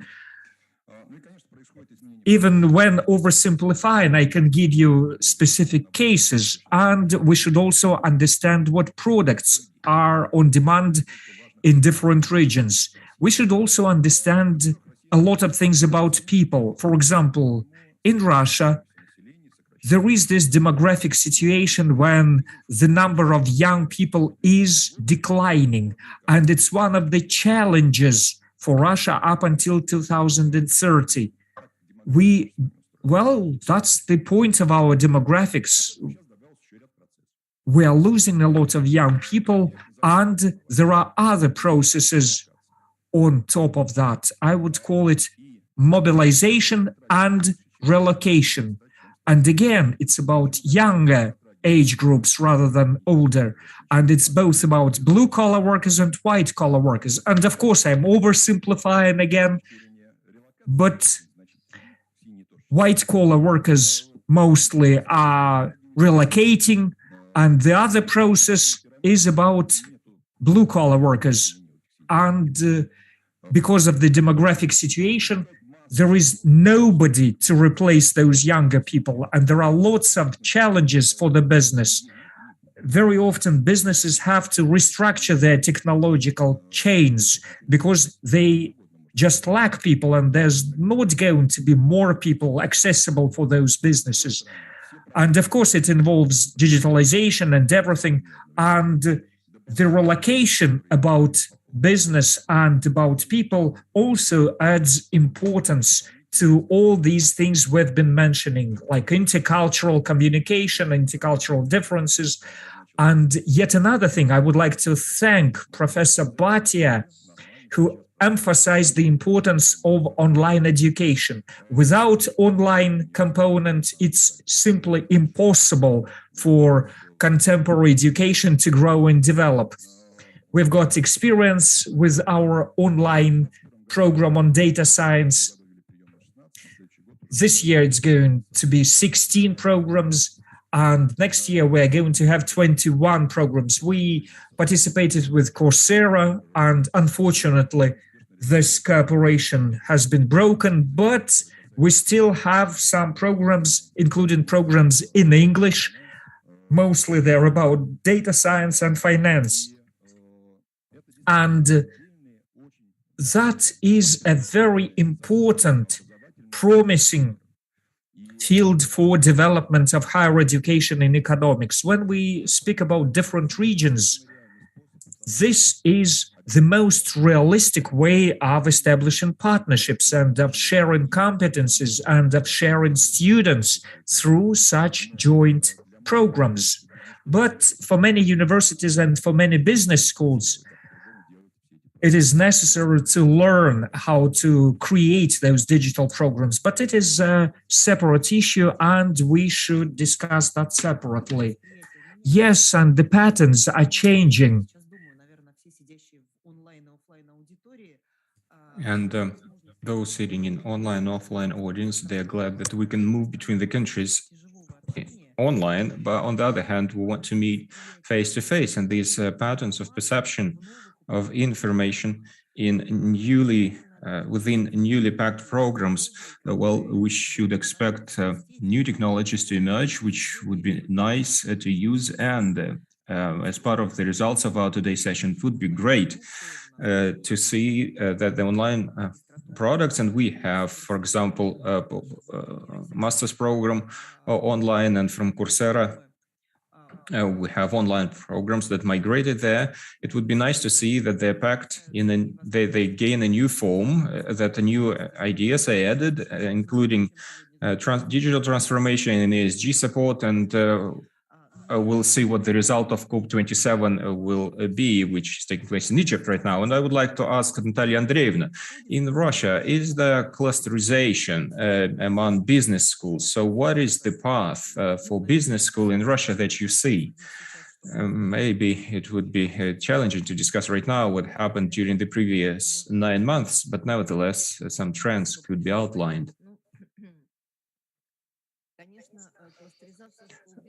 S1: when oversimplifying, I can give you specific cases. And we should also understand what products are on demand in different regions. We should also understand a lot of things about people. For example, in Russia, there is this demographic situation when the number of young people is declining. And it's one of the challenges for Russia up until 2030. That's the point of our demographics. We are losing a lot of young people, and there are other processes on top of that. I would call it mobilization and relocation. And again, it's about younger age groups rather than older. And it's both about blue collar workers and white collar workers. And of course, I'm oversimplifying again, but white collar workers mostly are relocating, and the other process is about blue collar workers. And because of the demographic situation, there is nobody to replace those younger people, and there are lots of challenges for the business. Very often businesses have to restructure their technological chains because they just lack people, and there's not going to be more people accessible for those businesses. And of course, it involves digitalization and everything. And the relocation about business and about people also adds importance to all these things we've been mentioning, like intercultural communication, intercultural differences. And yet another thing, I would like to thank Professor Bhatia, who emphasized the importance of online education. Without online component, it's simply impossible for contemporary education to grow and develop. We've got experience with our online program on data science. This year it's going to be 16 programs, and next year we're going to have 21 programs. We participated with Coursera, and unfortunately this cooperation has been broken, but we still have some programs, including programs in English. Mostly they're about data science and finance. And that is a very important, promising field for development of higher education in economics. When we speak about different regions, this is the most realistic way of establishing partnerships and of sharing competencies and of sharing students through such joint programs. But for many universities and for many business schools, it is necessary to learn how to create those digital programs, but it is a separate issue and we should discuss that separately. Yes, and the patterns are changing.
S2: And those sitting in online, offline audience, they're glad that we can move between the countries online, but on the other hand, we want to meet face to face, and these patterns of perception of information in within newly packed programs, we should expect new technologies to emerge, which would be nice to use. And as part of the results of our today's session, it would be great to see that the online products, and we have, for example, master's program online, and from Coursera, we have online programs that migrated there. It would be nice to see that they're packed in, they gain a new form, that the new ideas are added, including digital transformation and ESG support, and we'll see what the result of COP27 will be, which is taking place in Egypt right now. And I would like to ask Natalia Andreevna, in Russia, is there clusterization among business schools? So what is the path for business school in Russia that you see? Maybe it would be challenging to discuss right now what happened during the previous 9 months, but nevertheless, some trends could be outlined.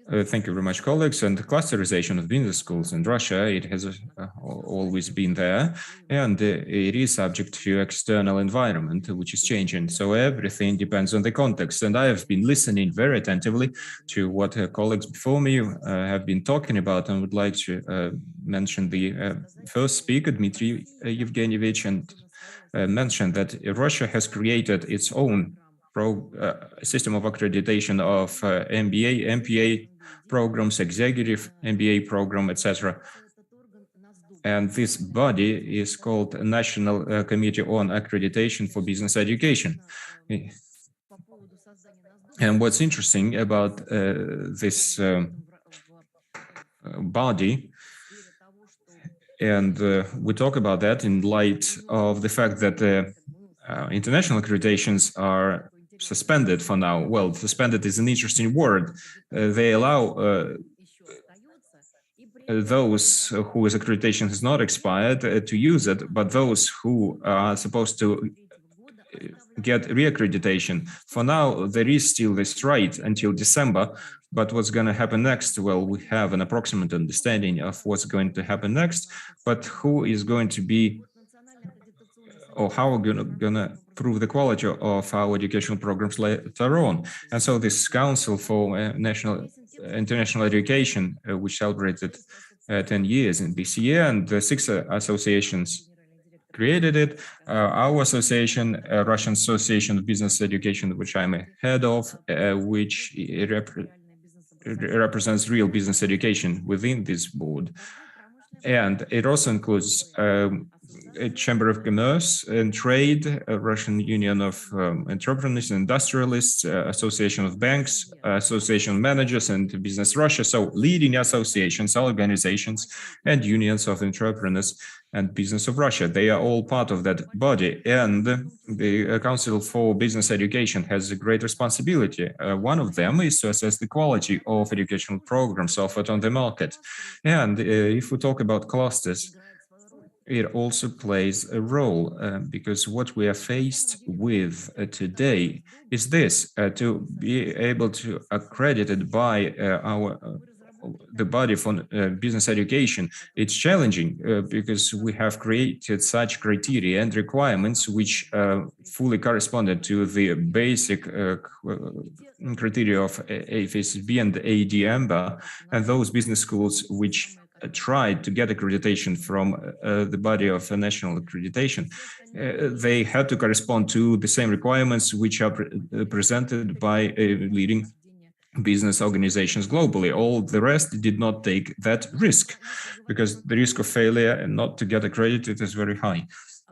S2: Thank you very much, colleagues. And the clusterization of business schools in Russia, it has always been there, and it is subject to external environment, which is changing. So everything depends on the context. And I have been listening very attentively to what colleagues before me have been talking about, and would like to mention the first speaker, Dmitry Evgenievich, and mentioned that Russia has created its own system of accreditation of MBA, MPA programs, executive MBA program, etc. And this body is called National Committee on Accreditation for Business Education. And what's interesting about this body, and we talk about that in light of the fact that international accreditations are suspended for now. Well, suspended is an interesting word. They allow those whose accreditation has not expired to use it, but those who are supposed to get reaccreditation, for now, there is still this right until December. But what's going to happen next? Well, we have an approximate understanding of what's going to happen next, but who is going to be, or how we're going to prove the quality of our educational programs later on. And so this Council for International Education, which celebrated 10 years in this year, and the 6 associations created it. Our association, Russian Association of Business Education, which I'm a head of, which represents real business education within this board. And it also includes a Chamber of Commerce and Trade, a Russian Union of Entrepreneurs and Industrialists, Association of Banks, Association of Managers and Business Russia. So leading associations, organizations, and unions of entrepreneurs and business of Russia. They are all part of that body. And the Council for Business Education has a great responsibility. One of them is to assess the quality of educational programs offered on the market. And if we talk about clusters, it also plays a role because what we are faced with today is this, to be able to accredit it by the body for business education. It's challenging because we have created such criteria and requirements which fully corresponded to the basic criteria of AFSB and ADMBA, and those business schools which tried to get accreditation from the body of national accreditation, they had to correspond to the same requirements which are presented by leading business organizations globally. All the rest did not take that risk because the risk of failure and not to get accredited is very high.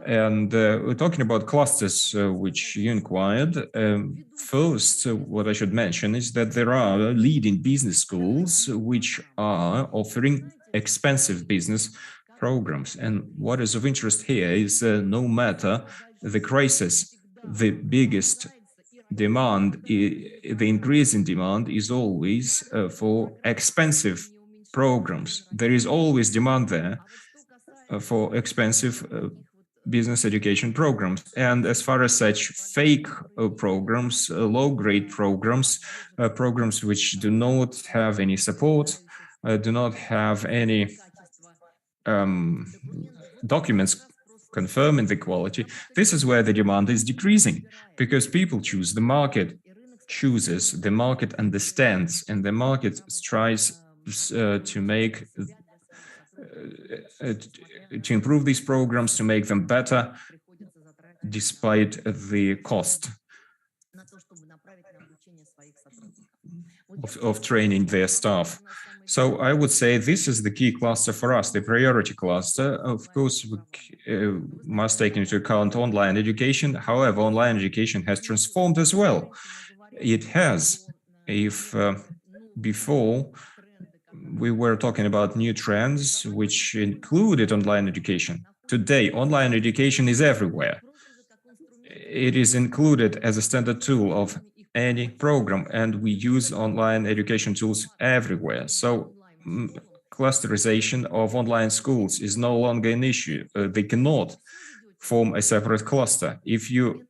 S2: And we're talking about clusters, which you inquired. First, what I should mention is that there are leading business schools which are offering expensive business programs. And what is of interest here is no matter the crisis, the biggest demand, the increase in demand is always for expensive programs. There is always demand there for expensive business education programs. And as far as such fake programs, low-grade programs, programs which do not have any support, do not have any documents confirming the quality, this is where the demand is decreasing because people choose, the market chooses, the market understands, and the market tries to make to improve these programs, to make them better despite the cost of training their staff. So I would say this is the key cluster for us, the priority cluster. Of course, we must take into account online education. However, online education has transformed as well. It has. If before we were talking about new trends which included online education. Today, online education is everywhere. It is included as a standard tool of any program, and we use online education tools everywhere. So clusterization of online schools is no longer an issue. They cannot form a separate cluster. If you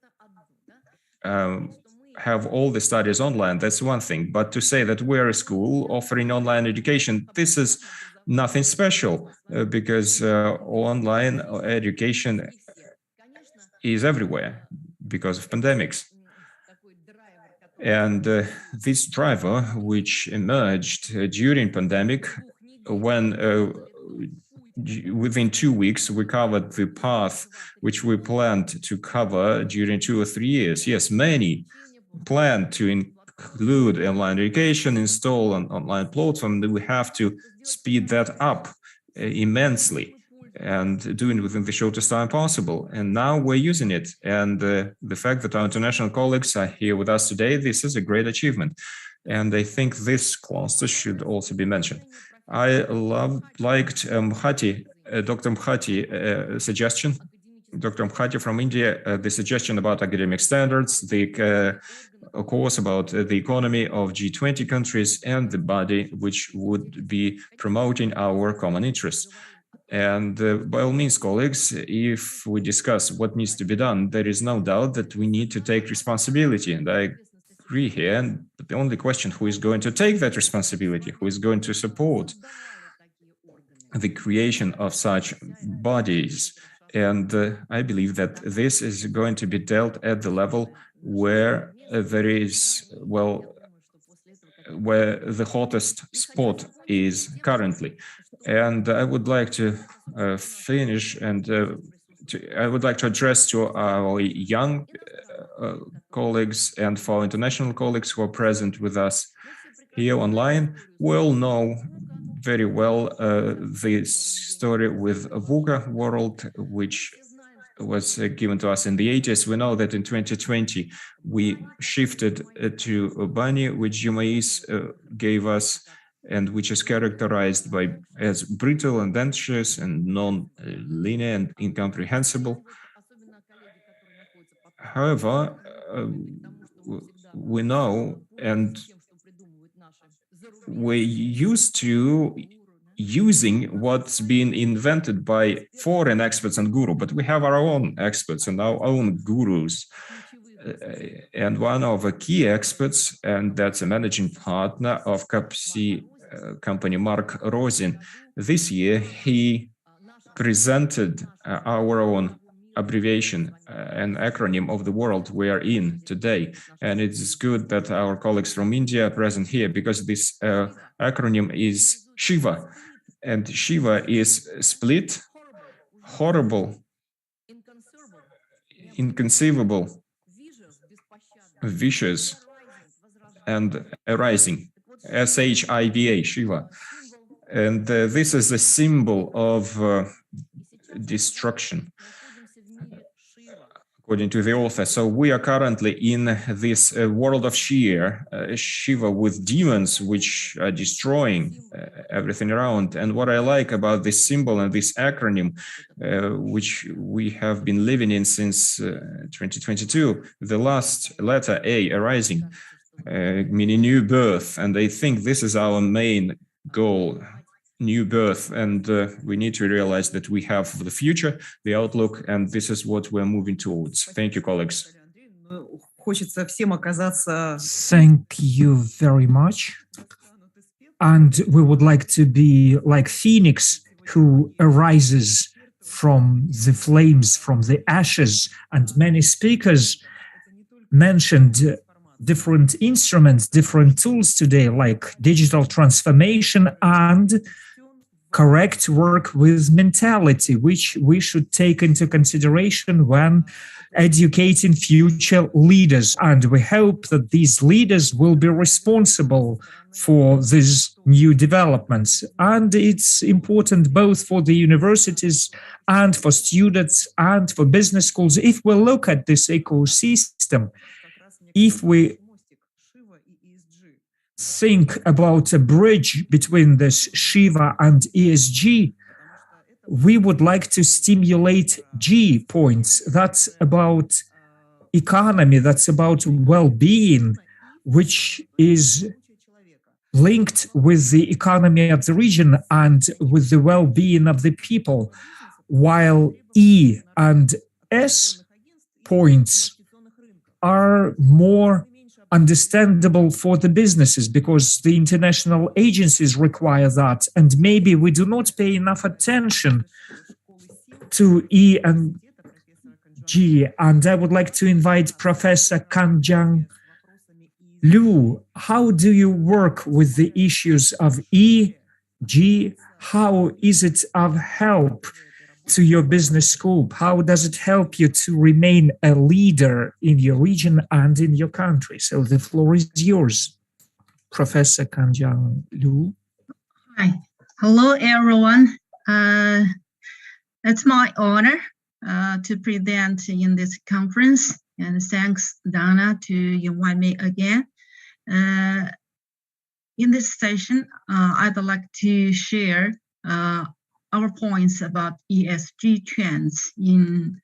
S2: have all the studies online, that's one thing. But to say that we're a school offering online education, this is nothing special because online education is everywhere because of pandemics. And this driver, which emerged during pandemic, when within 2 weeks we covered the path which we planned to cover during 2 or 3 years. Yes, many planned to include online education, install an online platform. We have to speed that up immensely and doing it within the shortest time possible. And now we're using it. And the fact that our international colleagues are here with us today, this is a great achievement. And I think this cluster should also be mentioned. I liked Dr. Mkhati suggestion. Dr. Mkhati from India, the suggestion about academic standards, the course about the economy of G20 countries, and the body which would be promoting our common interests. And by all means, colleagues, if we discuss what needs to be done, there is no doubt that we need to take responsibility. And I agree here. And the only question, who is going to take that responsibility? Who is going to support the creation of such bodies? And I believe that this is going to be dealt at the level where there is, well, where the hottest spot is currently. And I would like to finish and I would like to address to our young colleagues and for our international colleagues who are present with us here online. Will know very well the story with VUCA world, which was given to us in the 80s. We know that in 2020, we shifted to Bani, which Jumais gave us, and which is characterized by as brittle and dense and non-linear and incomprehensible. However, we know, and we're used to using what's been invented by foreign experts and guru, but we have our own experts and our own gurus. And one of the key experts, and that's a managing partner of CAPC company, Mark Rosin, this year he presented our own abbreviation, an acronym of the world we are in today. And it's good that our colleagues from India are present here because this acronym is Shiva. And Shiva is split, horrible, inconceivable, vicious, and arising. SHIVA, Shiva. And this is a symbol of destruction, according to the author. So we are currently in this world of Shiva with demons which are destroying everything around. And what I like about this symbol and this acronym, which we have been living in since 2022, the last letter A, arising, meaning new birth. And I think this is our main goal, new birth. And we need to realize that we have the future, the outlook, and this is what we're moving towards. Thank you, colleagues.
S1: Thank you very much. And we would like to be like Phoenix, who arises from the flames, from the ashes. And many speakers mentioned different instruments, different tools today, like digital transformation and correct work with mentality, which we should take into consideration when educating future leaders. And we hope that these leaders will be responsible for these new developments. And it's important both for the universities and for students and for business schools. If we look at this ecosystem, if we think about a bridge between this Shiva and ESG, we would like to stimulate G points. That's about economy, that's about well-being, which is linked with the economy of the region and with the well-being of the people, while E and S points are more understandable for the businesses because the international agencies require that, and maybe we do not pay enough attention to E and G. And I would like to invite Professor Kanjiang Liu. How do you work with the issues of E, G? How is it of help to your business school? How does it help you to remain a leader in your region and in your country? So the floor is yours, Professor Kanjiang Liu.
S6: Hi, hello everyone. It's my honor to present in this conference, and thanks Dana to invite me again. In this session, I'd like to share our points about ESG trends in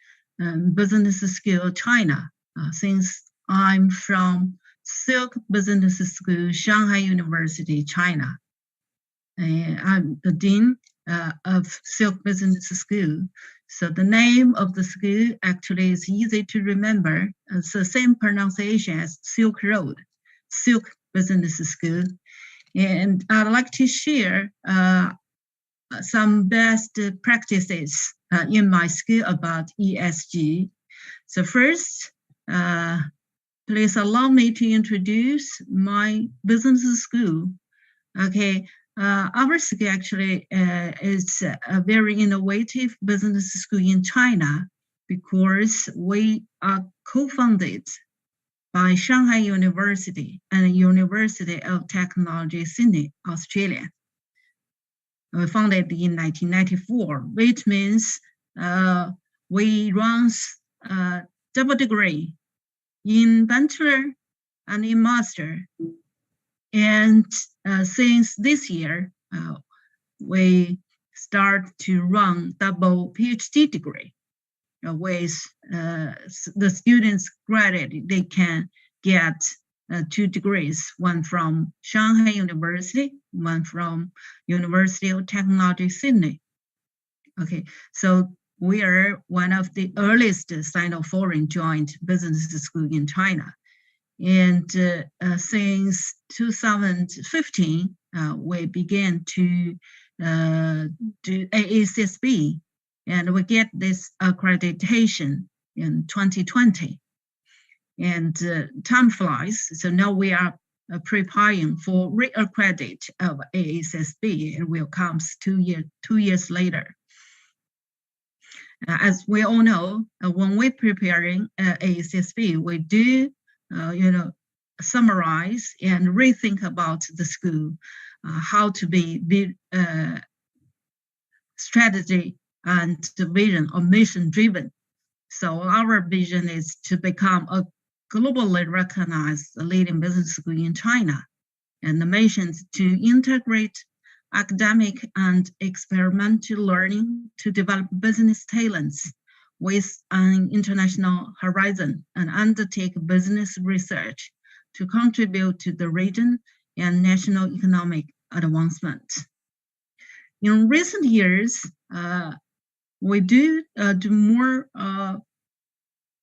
S6: business school China. Since I'm from Silk Business School, Shanghai University, China. I'm the dean of Silk Business School. So the name of the school actually is easy to remember. It's the same pronunciation as Silk Road, Silk Business School. And I'd like to share some best practices in my school about ESG. So first, please allow me to introduce my business school. Okay, our school actually is a very innovative business school in China because we are co-founded by Shanghai University and University of Technology, Sydney, Australia. We founded in 1994, which means we run double degree in bachelor and in master. And since this year, we start to run double PhD degree with the students graduate, they can get 2 degrees, one from Shanghai University, one from University of Technology, Sydney. Okay, so we are one of the earliest Sino-foreign joint business school in China. And since 2015, we began to do AACSB, and we get this accreditation in 2020. And time flies, so now we are preparing for re-accredit of AACSB. It will come 2 years later. As we all know, when we're preparing AACSB, we do summarize and rethink about the school, how to be strategy and the vision or mission driven. So our vision is to become a globally recognized leading business school in China, and the mission is to integrate academic and experimental learning to develop business talents with an international horizon and undertake business research to contribute to the region and national economic advancement. In recent years, we do more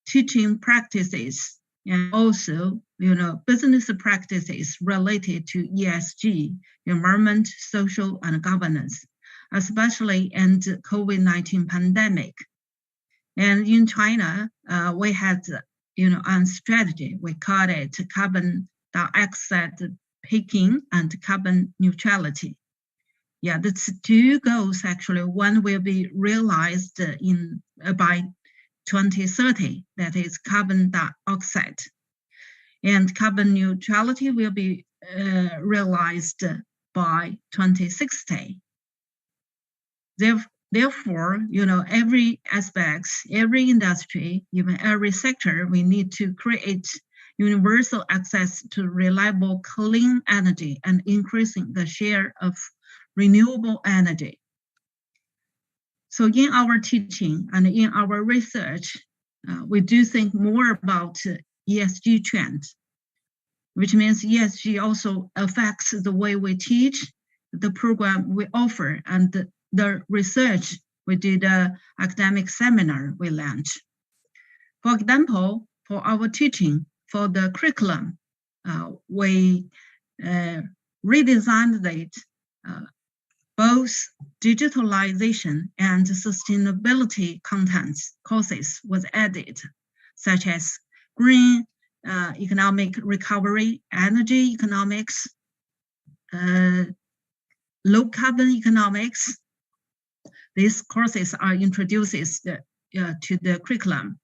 S6: teaching practices and also, business practices related to ESG, environment, social, and governance, especially in the COVID-19 pandemic. And in China, we had, a strategy. We call it carbon dioxide peaking and carbon neutrality. Yeah, that's 2 goals actually. One will be realized by 2030, that is carbon dioxide. And carbon neutrality will be realized by 2060. Therefore, every aspect, every industry, even every sector, we need to create universal access to reliable clean energy, and increasing the share of renewable energy. So in our teaching and in our research, we do think more about ESG trends, which means ESG also affects the way we teach, the program we offer, and the research we did, academic seminar we launched. For example, for our teaching, for the curriculum, we redesigned it. Both digitalization and sustainability contents courses was added, such as green economic recovery, energy economics, low carbon economics. These courses are introduced to the curriculum.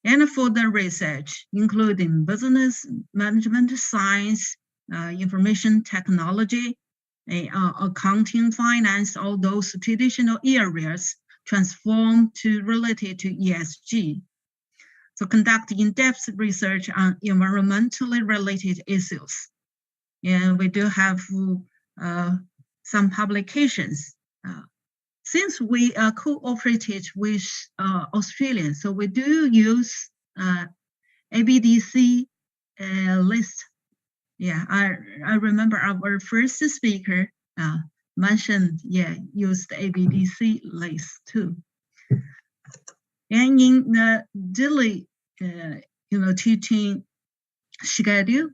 S6: And for the research, including business management science, information technology, accounting, finance, all those traditional areas transform to related to ESG. So conduct in-depth research on environmentally related issues. And we do have some publications. Since we cooperated with Australia, so we do use ABDC list. Yeah, I remember our first speaker mentioned, used ABDC list too. And in the daily, teaching schedule,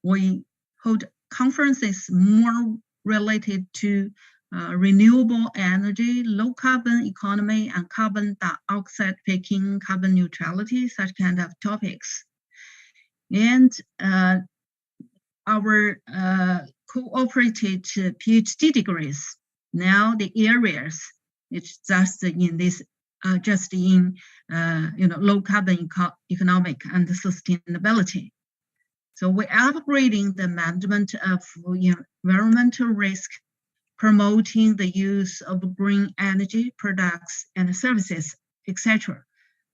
S6: we hold conferences more related to renewable energy, low carbon economy, and carbon dioxide peaking, carbon neutrality, such kind of topics. And our cooperated PhD degrees, now the areas, it's just in this, low carbon economic and sustainability. So we're upgrading the management of environmental risk, promoting the use of green energy products and services, etc.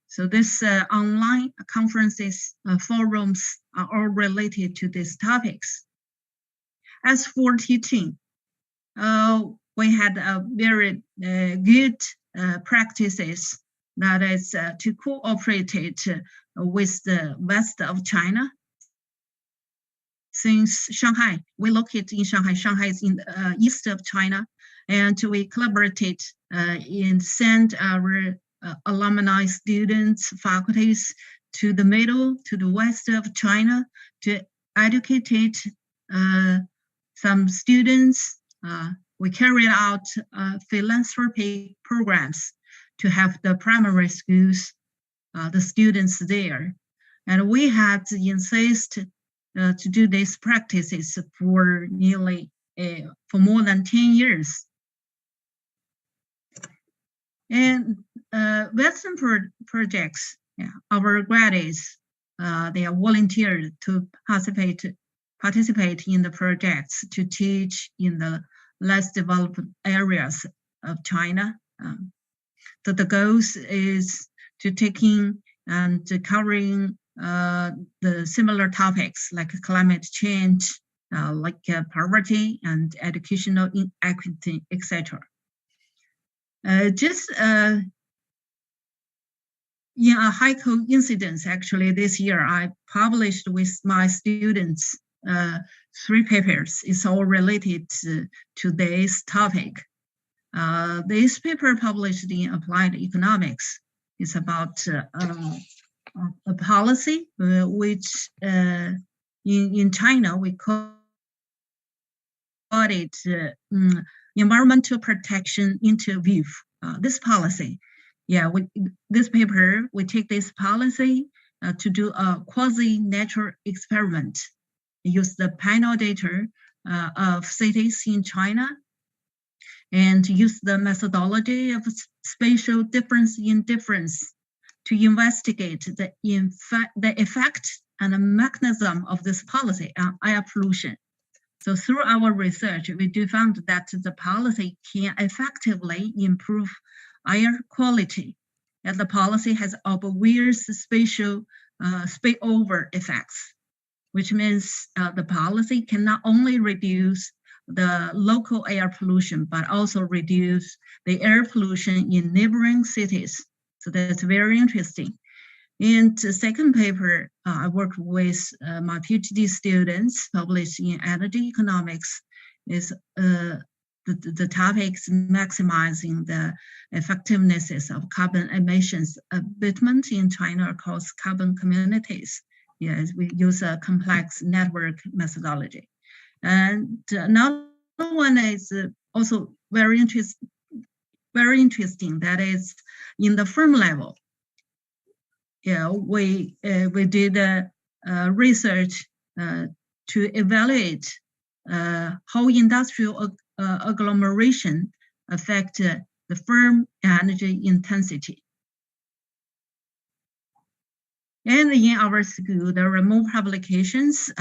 S6: So this online conferences, forums are all related to these topics. As for teaching, we had a very good practices, that is to cooperate with the west of China. Since Shanghai, we located in Shanghai. Shanghai is in the east of China, and we collaborated and send our alumni students, faculties to the middle, to the west of China to educate some students. We carried out philanthropy programs to have the primary schools, the students there. And we had to insist to do these practices for nearly, for more than 10 years. And Western projects, our graduates, they are volunteered to participate in the projects to teach in the less developed areas of China. So the goals is to taking and covering the similar topics like climate change, like poverty and educational inequity, etc. Just in a high coincidence, actually, this year I published with my students 3 papers. It's all related to this topic. This paper published in Applied Economics is about a policy which in China we call it environmental protection interview. This policy, this paper, we take this policy to do a quasi-natural experiment, use the panel data of cities in China, and use the methodology of spatial difference in difference to investigate the effect and the mechanism of this policy on air pollution. So through our research, we do found that the policy can effectively improve air quality, and the policy has obvious spatial spillover effects, which means the policy can not only reduce the local air pollution, but also reduce the air pollution in neighboring cities. So that's very interesting. In the second paper, I worked with my PhD students published in energy economics. Is the topic is maximizing the effectiveness of carbon emissions abatement in China across carbon communities. Yes, we use a complex network methodology. And another one is also very interesting. That is in the firm level. We did research to evaluate how industrial agglomeration affect the firm energy intensity. And in our school, there are more publications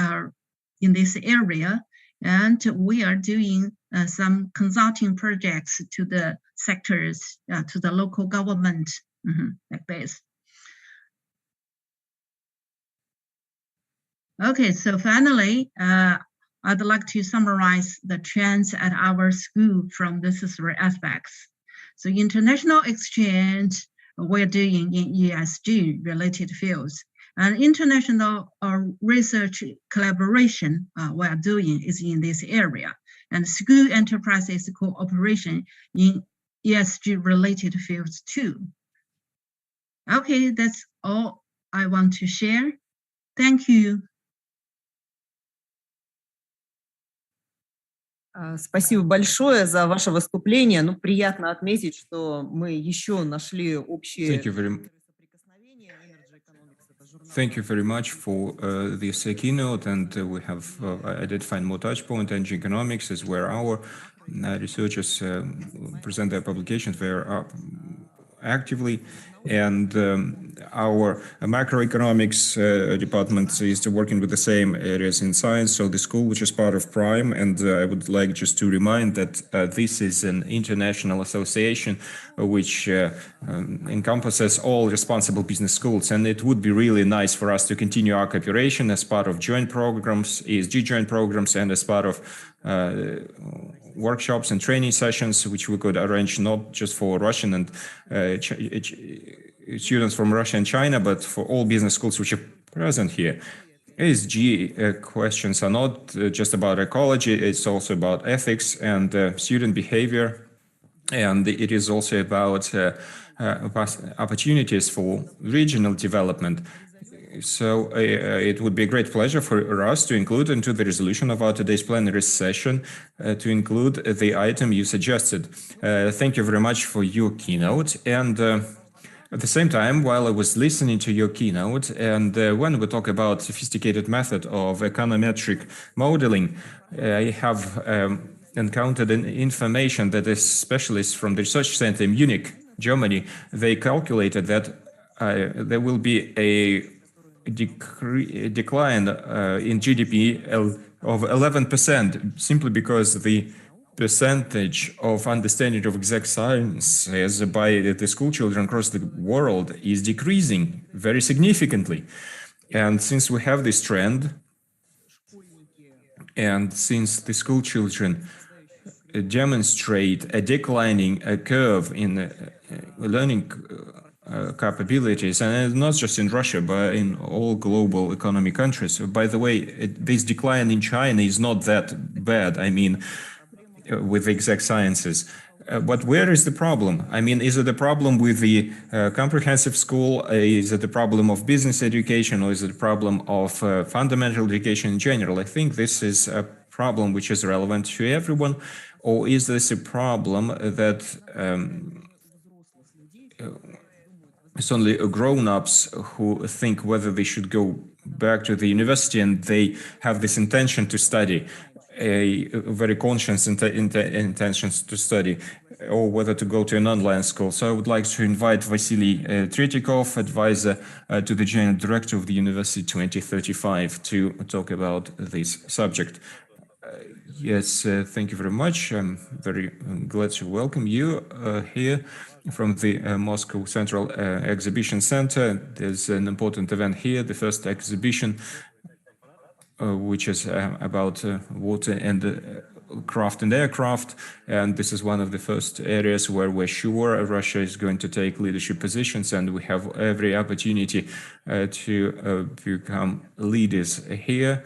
S6: in this area, and we are doing some consulting projects to the sectors, to the local government, like this. Okay, so finally, I'd like to summarize the trends at our school from these three aspects. So international exchange, we're doing in ESG related fields. And international research collaboration we're doing is in this area. And school enterprises cooperation in ESG related fields too. Okay, that's all I want to share. Thank you.
S3: Спасибо большое за ваше выступление. Ну, приятно отметить, что мы еще нашли общие соприкосновения.
S2: Thank you very much for this keynote, and we have identified more touch point. Energy economics is where our researchers present their publications very actively, and our macroeconomics department is working with the same areas in science. So the school, which is part of PRIME, and I would like just to remind that this is an international association which encompasses all responsible business schools, and it would be really nice for us to continue our cooperation as part of joint programs, ESG joint programs, and as part of workshops and training sessions, which we could arrange not just for Russian and students from Russia and China, but for all business schools which are present here. ESG questions are not just about ecology, it's also about ethics and student behavior. And it is also about opportunities for regional development. So it would be a great pleasure for us to include into the resolution of our today's plenary session, to include the item you suggested. Thank you very much for your keynote. And at the same time, while I was listening to your keynote, and when we talk about sophisticated method of econometric modeling, I have encountered information that is specialists from the research center in Munich, Germany. They calculated that there will be a decline in GDP of 11%, simply because the percentage of understanding of exact sciences by the school children across the world is decreasing very significantly. And since we have this trend, and since the school children demonstrate a declining curve in learning capabilities, and not just in Russia, but in all global economic countries. By the way, this decline in China is not that bad, I mean, with exact sciences. But where is the problem? I mean, is it a problem with the comprehensive school? Is it a problem of business education? Or is it a problem of fundamental education in general? I think this is a problem which is relevant to everyone. Or is this a problem that it's only grown-ups who think whether they should go back to the university and they have this intention to study, a very conscious intentions to study, or whether to go to an online school. So I would like to invite Vasily Tretikov, advisor to the General Director of the University 2035, to talk about this subject. Yes, thank you very much. I'm very glad to welcome you here from the Moscow Central Exhibition Center. There's an important event here, the first exhibition, which is about water and craft and aircraft. And this is one of the first areas where we're sure Russia is going to take leadership positions, and we have every opportunity to become leaders here.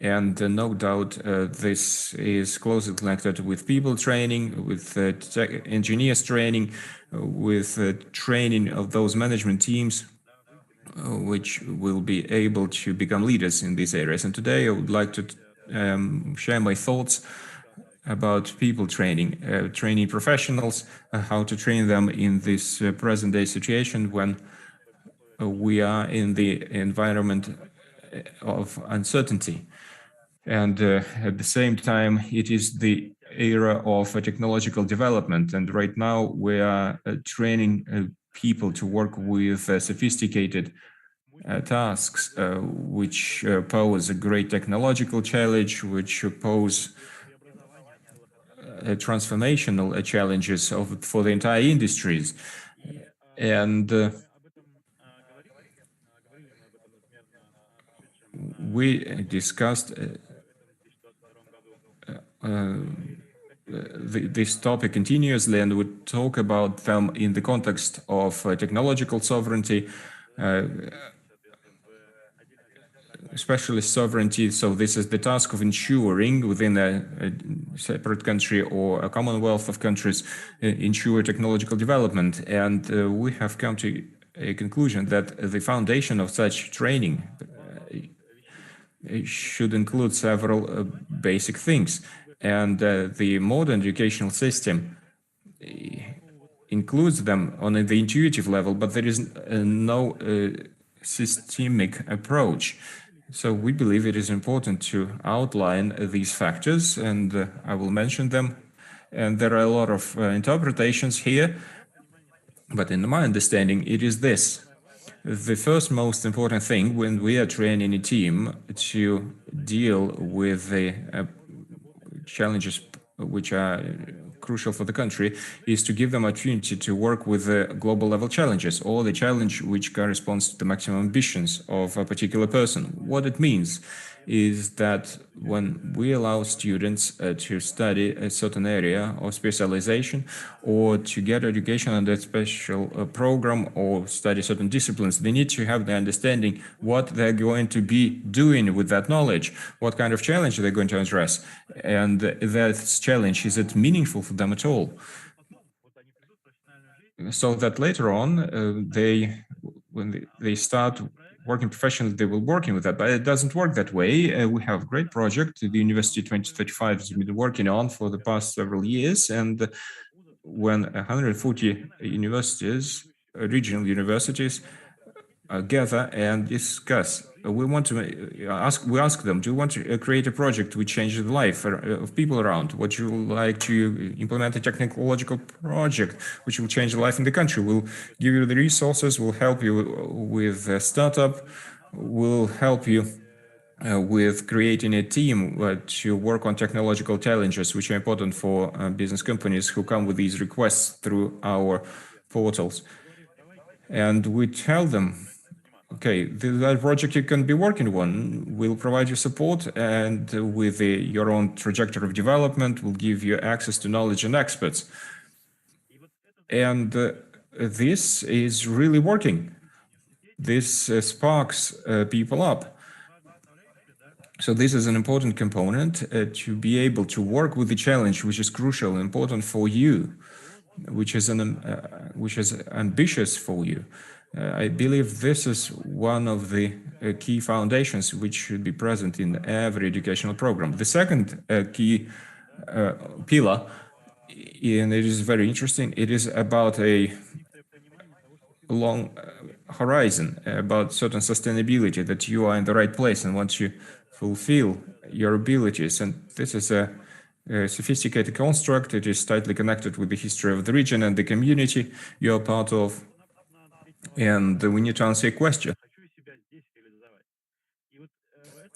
S2: And no doubt this is closely connected with people training, with engineers training, with training of those management teams, which will be able to become leaders in these areas. And today I would like to share my thoughts about people training, training professionals, how to train them in this present day situation when we are in the environment of uncertainty. And at the same time, it is the era of technological development. And right now we are training people to work with sophisticated tasks, which pose a great technological challenge, which pose transformational challenges for the entire industries. And we discussed this topic continuously, and we talk about them in the context of technological sovereignty, especially sovereignty. So this is the task of ensuring within a separate country or a commonwealth of countries ensure technological development. And we have come to a conclusion that the foundation of such training should include several basic things. And the modern educational system includes them on the intuitive level, but there is no systemic approach. So we believe it is important to outline these factors, and I will mention them. And there are a lot of interpretations here, but in my understanding, it is this. The first most important thing when we are training a team to deal with the challenges which are crucial for the country is to give them opportunity to work with the global level challenges, or the challenge which corresponds to the maximum ambitions of a particular person. What it means is that when we allow students to study a certain area of specialization or to get education on that special program or study certain disciplines, they need to have the understanding what they're going to be doing with that knowledge, what kind of challenge they're going to address, and that challenge, is it meaningful for them at all? So that later on, when they start working professionally, they will working with that, but it doesn't work that way. We have a great project the University 2035 has been working on for the past several years, and when 140 universities, regional universities, gather and discuss. We want to ask them, do you want to create a project which changes the life of people around? Would you like to implement a technological project which will change the life in the country? We'll give you the resources, we'll help you with a startup, we'll help you with creating a team to work on technological challenges which are important for business companies who come with these requests through our portals. And we tell them, okay, that project you can be working on, we'll provide you support, and with your own trajectory of development, we'll give you access to knowledge and experts. And this is really working. This sparks people up. So this is an important component to be able to work with the challenge, which is crucial and important for you, which is ambitious for you. I believe this is one of the key foundations which should be present in every educational program. The second key pillar, and it is very interesting, it is about a long horizon, about certain sustainability, that you are in the right place and want to fulfill your abilities. And this is a sophisticated construct. It is tightly connected with the history of the region and the community you're part of. And we need to answer a question.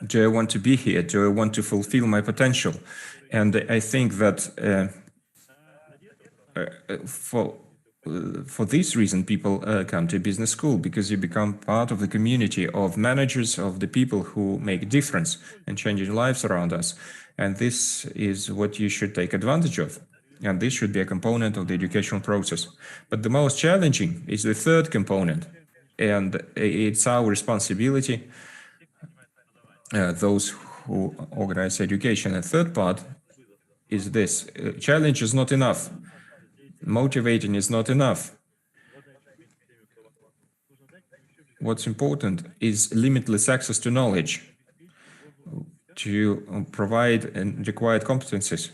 S2: Do I want to be here? Do I want to fulfill my potential? And I think that for this reason, people come to business school, because you become part of the community of managers, of the people who make a difference and changing lives around us. And this is what you should take advantage of. And this should be a component of the educational process. But the most challenging is the third component. And it's our responsibility, those who organize education. And third part is this: challenge is not enough. Motivating is not enough. What's important is limitless access to knowledge, to provide required competencies,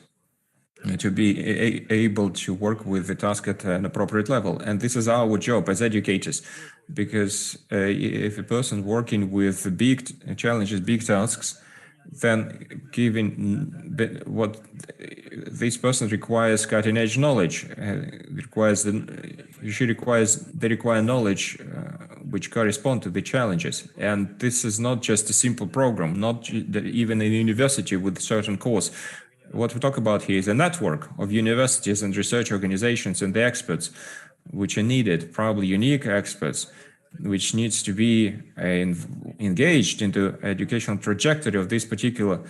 S2: to be able to work with the task at an appropriate level. And this is our job as educators, because if a person working with big challenges, big tasks, then given what this person requires cutting-edge knowledge, requires they require knowledge which correspond to the challenges. And this is not just a simple program, not even a university with a certain course. What we talk about here is a network of universities and research organizations and the experts which are needed, probably unique experts, which needs to be engaged into educational trajectory of this particular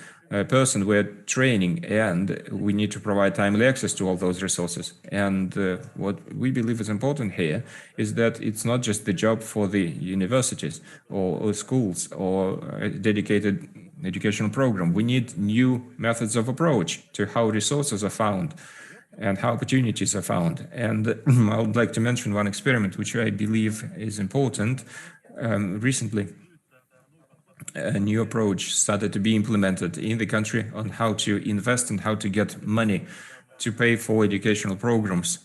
S2: person we're training, and we need to provide timely access to all those resources. And what we believe is important here is that it's not just the job for the universities or schools or a dedicated educational program. We need new methods of approach to how resources are found and how opportunities are found. And I would like to mention one experiment which I believe is important. Recently, a new approach started to be implemented in the country on how to invest and how to get money to pay for educational programs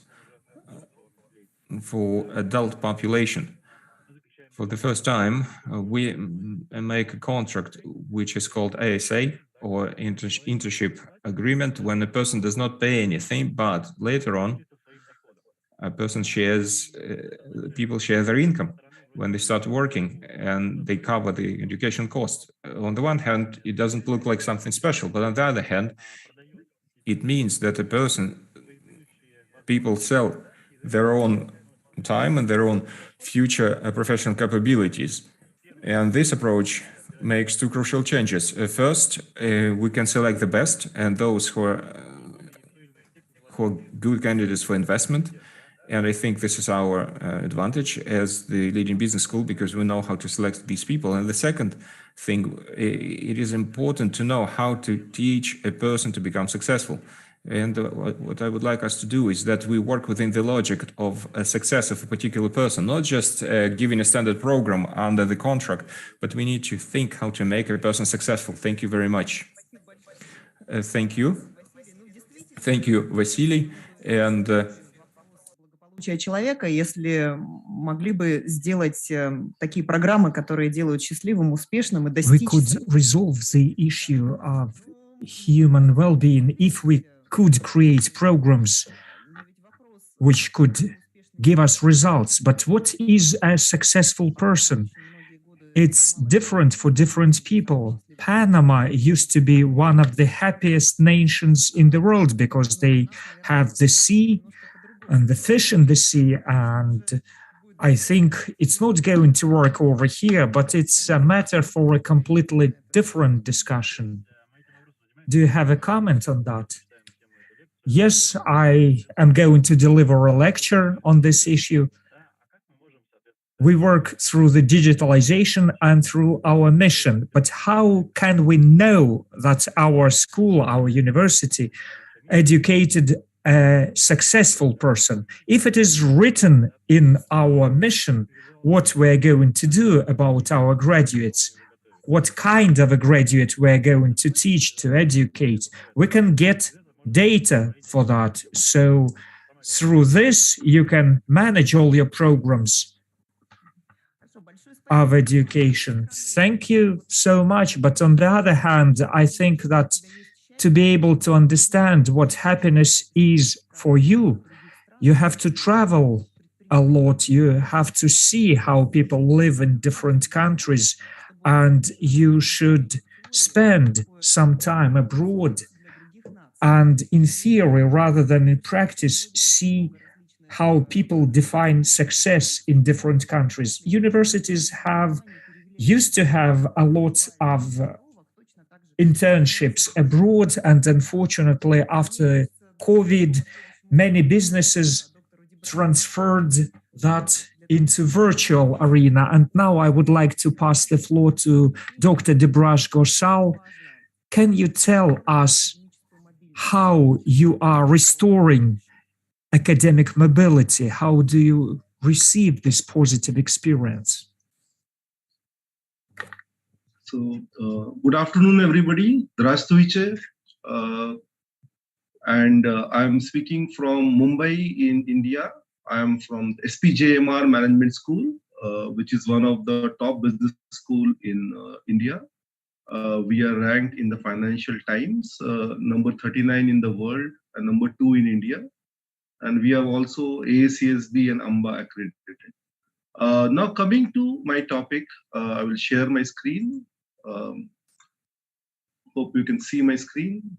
S2: for adult population. For the first time, we make a contract which is called ASA, or internship agreement, when a person does not pay anything, but later on, a person shares, people share their income when they start working, and they cover the education cost. On the one hand, it doesn't look like something special, but on the other hand, it means that people sell their own time and their own future professional capabilities. And this approach makes two crucial changes. First, we can select the best and those who are good candidates for investment. And I think this is our advantage as the leading business school, because we know how to select these people. And the second thing, it is important to know how to teach a person to become successful. And what I would like us to do is that we work within the logic of a success of a particular person, not just giving a standard program under the contract, but we need to think how to make a person successful. Thank you very much. Thank you. Thank you, Vasily. And
S3: человека, если могли бы сделать такие программы, которые делают счастливым, успешным и достичь...
S1: We could resolve the issue of human well-being if we could create programs which could give us results. But what is a successful person? It's different for different people. Panama used to be one of the happiest nations in the world because they have the sea and the fish in the sea. And I think it's not going to work over here, but it's a matter for a completely different discussion. Do you have a comment on that? Yes, I am going to deliver a lecture on this issue. We work through the digitalization and through our mission, but how can we know that our school, our university, educated a successful person? If it is written in our mission what we're going to do about our graduates, what kind of a graduate we're going to teach, to educate, we can get data for that. So through this, you can manage all your programs of education. Thank you so much. But on the other hand, I think that to be able to understand what happiness is for you, you have to travel a lot. You have to see how people live in different countries, and you should spend some time abroad and in theory rather than in practice see how people define success in different countries. Universities used to have a lot of internships abroad, and unfortunately after COVID, many businesses transferred that into virtual arena. And now I would like to pass the floor to Dr. Debraj Ghoshal. Can you tell us how you are restoring academic mobility? How do you receive this positive experience?
S7: So, good afternoon, everybody. Здравствуйте. And I'm speaking from Mumbai in India. I'm from SPJMR Management School, which is one of the top business school in India. We are ranked in the Financial Times, number 39 in the world and number 2 in India. And we have also AACSB and AMBA accredited. Now coming to my topic, I will share my screen. Hope you can see my screen.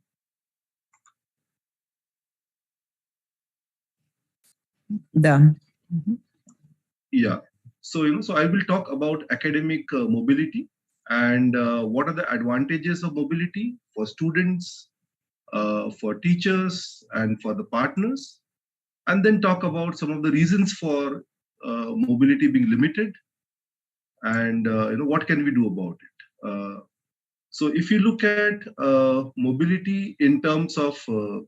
S3: Да.
S7: Yeah. So, so I will talk about academic mobility and what are the advantages of mobility for students, for teachers, and for the partners, and then talk about some of the reasons for mobility being limited, and what can we do about it. So if you look at mobility in terms of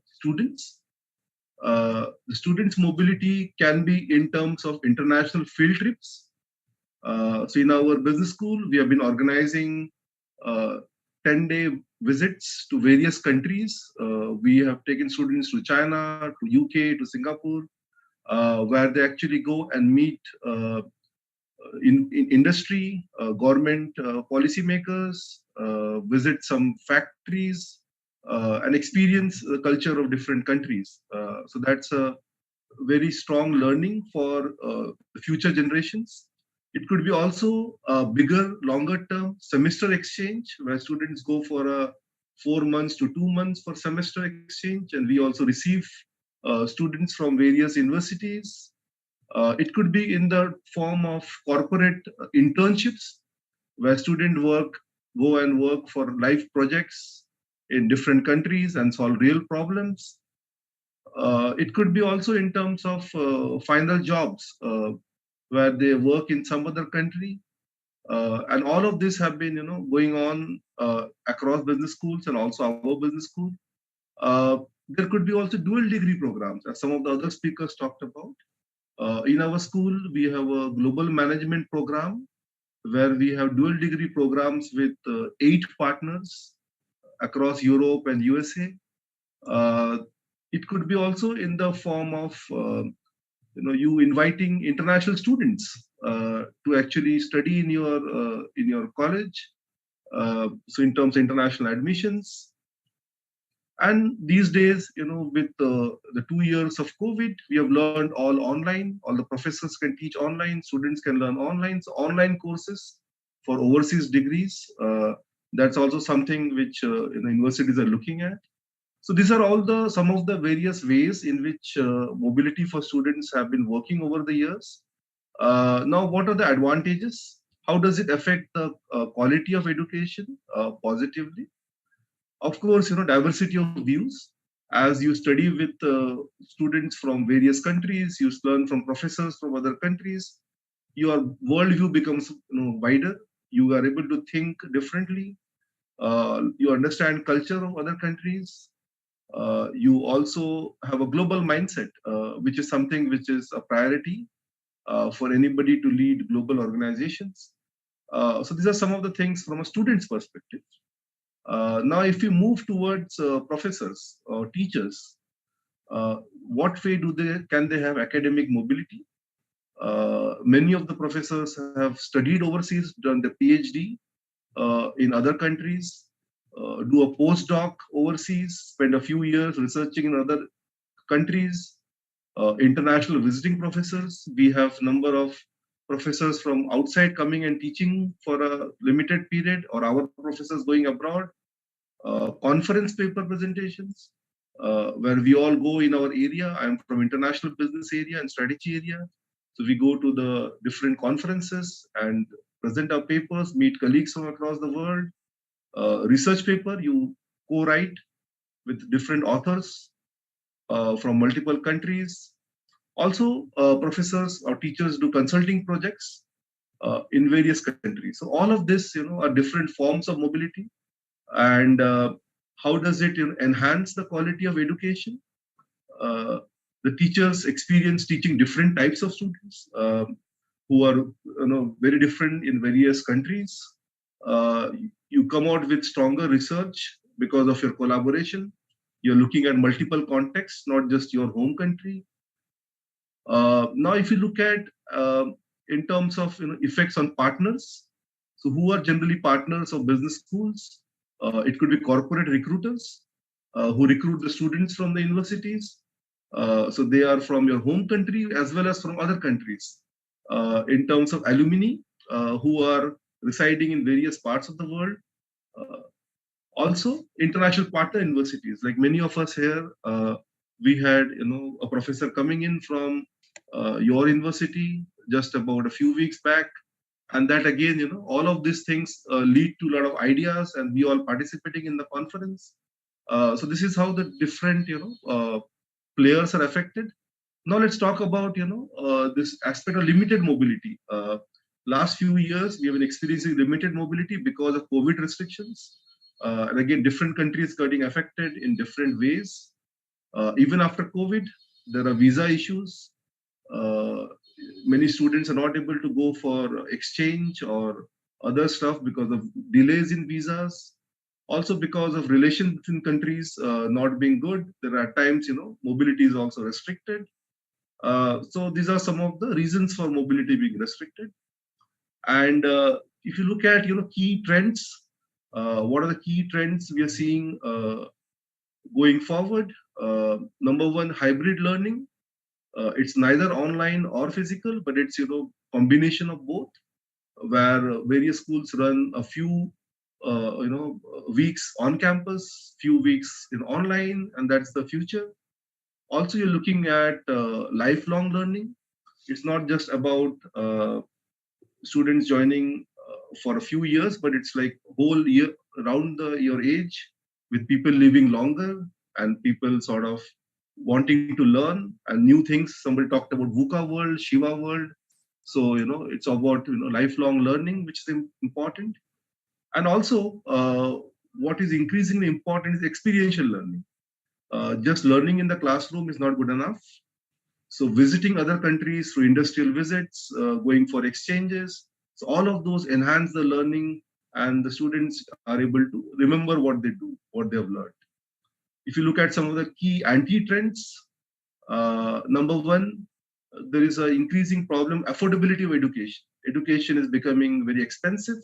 S7: students, the students' mobility can be in terms of international field trips. So in our business school, we have been organizing 10-day visits to various countries. We have taken students to China, to UK, to Singapore, where they actually go and meet in industry, government policymakers, visit some factories, and experience the culture of different countries. So that's a very strong learning for the future generations. It could be also a bigger, longer term semester exchange where students go for a 4 months to 2 months for semester exchange. And we also receive students from various universities. It could be in the form of corporate internships where students go and work for life projects in different countries and solve real problems. It could be also in terms of final jobs where they work in some other country. And all of this have been going on across business schools and also our business school. There could be also dual degree programs, as some of the other speakers talked about. In our school, we have a global management program where we have dual degree programs with 8 partners across Europe and USA. It could be also in the form of you inviting international students to actually study in your college. So in terms of international admissions. And these days, with the 2 years of COVID, we have learned all online. All the professors can teach online. Students can learn online. So online courses for overseas degrees. That's also something which universities are looking at. So these are all some of the various ways in which mobility for students have been working over the years. Now, what are the advantages? How does it affect the quality of education positively? Of course, diversity of views. As you study with students from various countries, you learn from professors from other countries. Your worldview becomes wider. You are able to think differently. You understand culture of other countries. You also have a global mindset, which is something which is a priority for anybody to lead global organizations. So these are some of the things from a student's perspective. Now, if we move towards professors or teachers, what way can they have academic mobility? Many of the professors have studied overseas, done the PhD in other countries, do a postdoc overseas, spend a few years researching in other countries, international visiting professors. We have number of professors from outside coming and teaching for a limited period, or our professors going abroad, conference paper presentations, where we all go in our area. I'm from international business area and strategy area. So we go to the different conferences and present our papers, meet colleagues from across the world. Research paper, you co-write with different authors from multiple countries. Also, professors or teachers do consulting projects in various countries. So all of this, are different forms of mobility. And how does it enhance the quality of education? The teachers experience teaching different types of students who are very different in various countries. You come out with stronger research because of your collaboration. You're looking at multiple contexts, not just your home country. Now, if you look at in terms of effects on partners, so who are generally partners of business schools? It could be corporate recruiters who recruit the students from the universities. So they are from your home country as well as from other countries. In terms of alumni who are residing in various parts of the world. Also, international partner universities, like many of us here, we had a professor coming in from your university just about a few weeks back. And that again, all of these things lead to a lot of ideas, and we all participating in the conference. So this is how the different, players are affected. Now let's talk about, this aspect of limited mobility. Last few years, we have been experiencing limited mobility because of COVID restrictions. And again, different countries getting affected in different ways. Even after COVID, there are visa issues. Many students are not able to go for exchange or other stuff because of delays in visas. Also because of relations between countries not being good, there are times, mobility is also restricted. So these are some of the reasons for mobility being restricted. And if you look at, key trends, what are the key trends we are seeing going forward? Number one, hybrid learning. It's neither online or physical, but it's combination of both, where various schools run a few weeks on campus, few weeks in online, and that's the future. Also, you're looking at lifelong learning. It's not just about students joining for a few years, but it's like whole year around your age, with people living longer and people sort of wanting to learn and new things. Somebody talked about VUCA world, Shiva world. So, it's about, lifelong learning, which is important. And also, what is increasingly important is experiential learning. Just learning in the classroom is not good enough. So visiting other countries through industrial visits, going for exchanges, so all of those enhance the learning, and the students are able to remember what they do, what they have learned. If you look at some of the key anti-trends, number one, there is an increasing problem, affordability of education. Education is becoming very expensive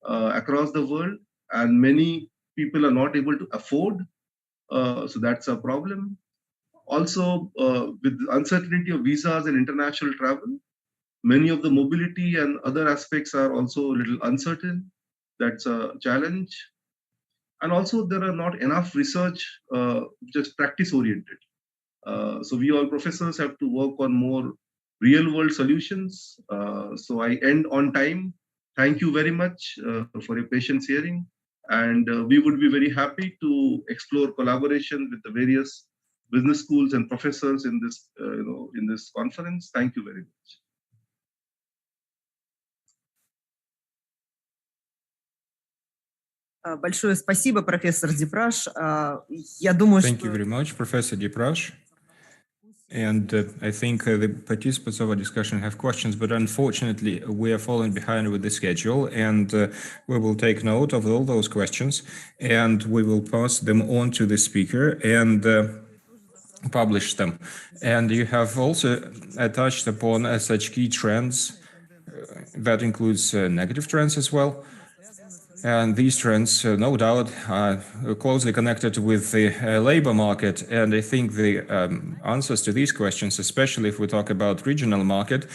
S7: across the world, and many people are not able to afford. So that's a problem. Also, with the uncertainty of visas and international travel, many of the mobility and other aspects are also a little uncertain. That's a challenge. And also, there are not enough research, just practice oriented. So we all professors have to work on more real world solutions. So I end on time. Thank you very much for your patience hearing. And we would be very happy to explore collaboration with the various business schools and professors in this, in this conference. Thank you very much.
S3: Большое спасибо, профессор Дипраш. Я думаю,
S2: Thank you very much, Professor Diprash. And I think the participants of our discussion have questions, but unfortunately, we are falling behind with the schedule, and we will take note of all those questions, and we will pass them on to the speaker and publish them. And you have also touched upon such key trends that includes negative trends as well. And these trends, no doubt, are closely connected with the labor market. And I think the answers to these questions, especially if we talk about regional market,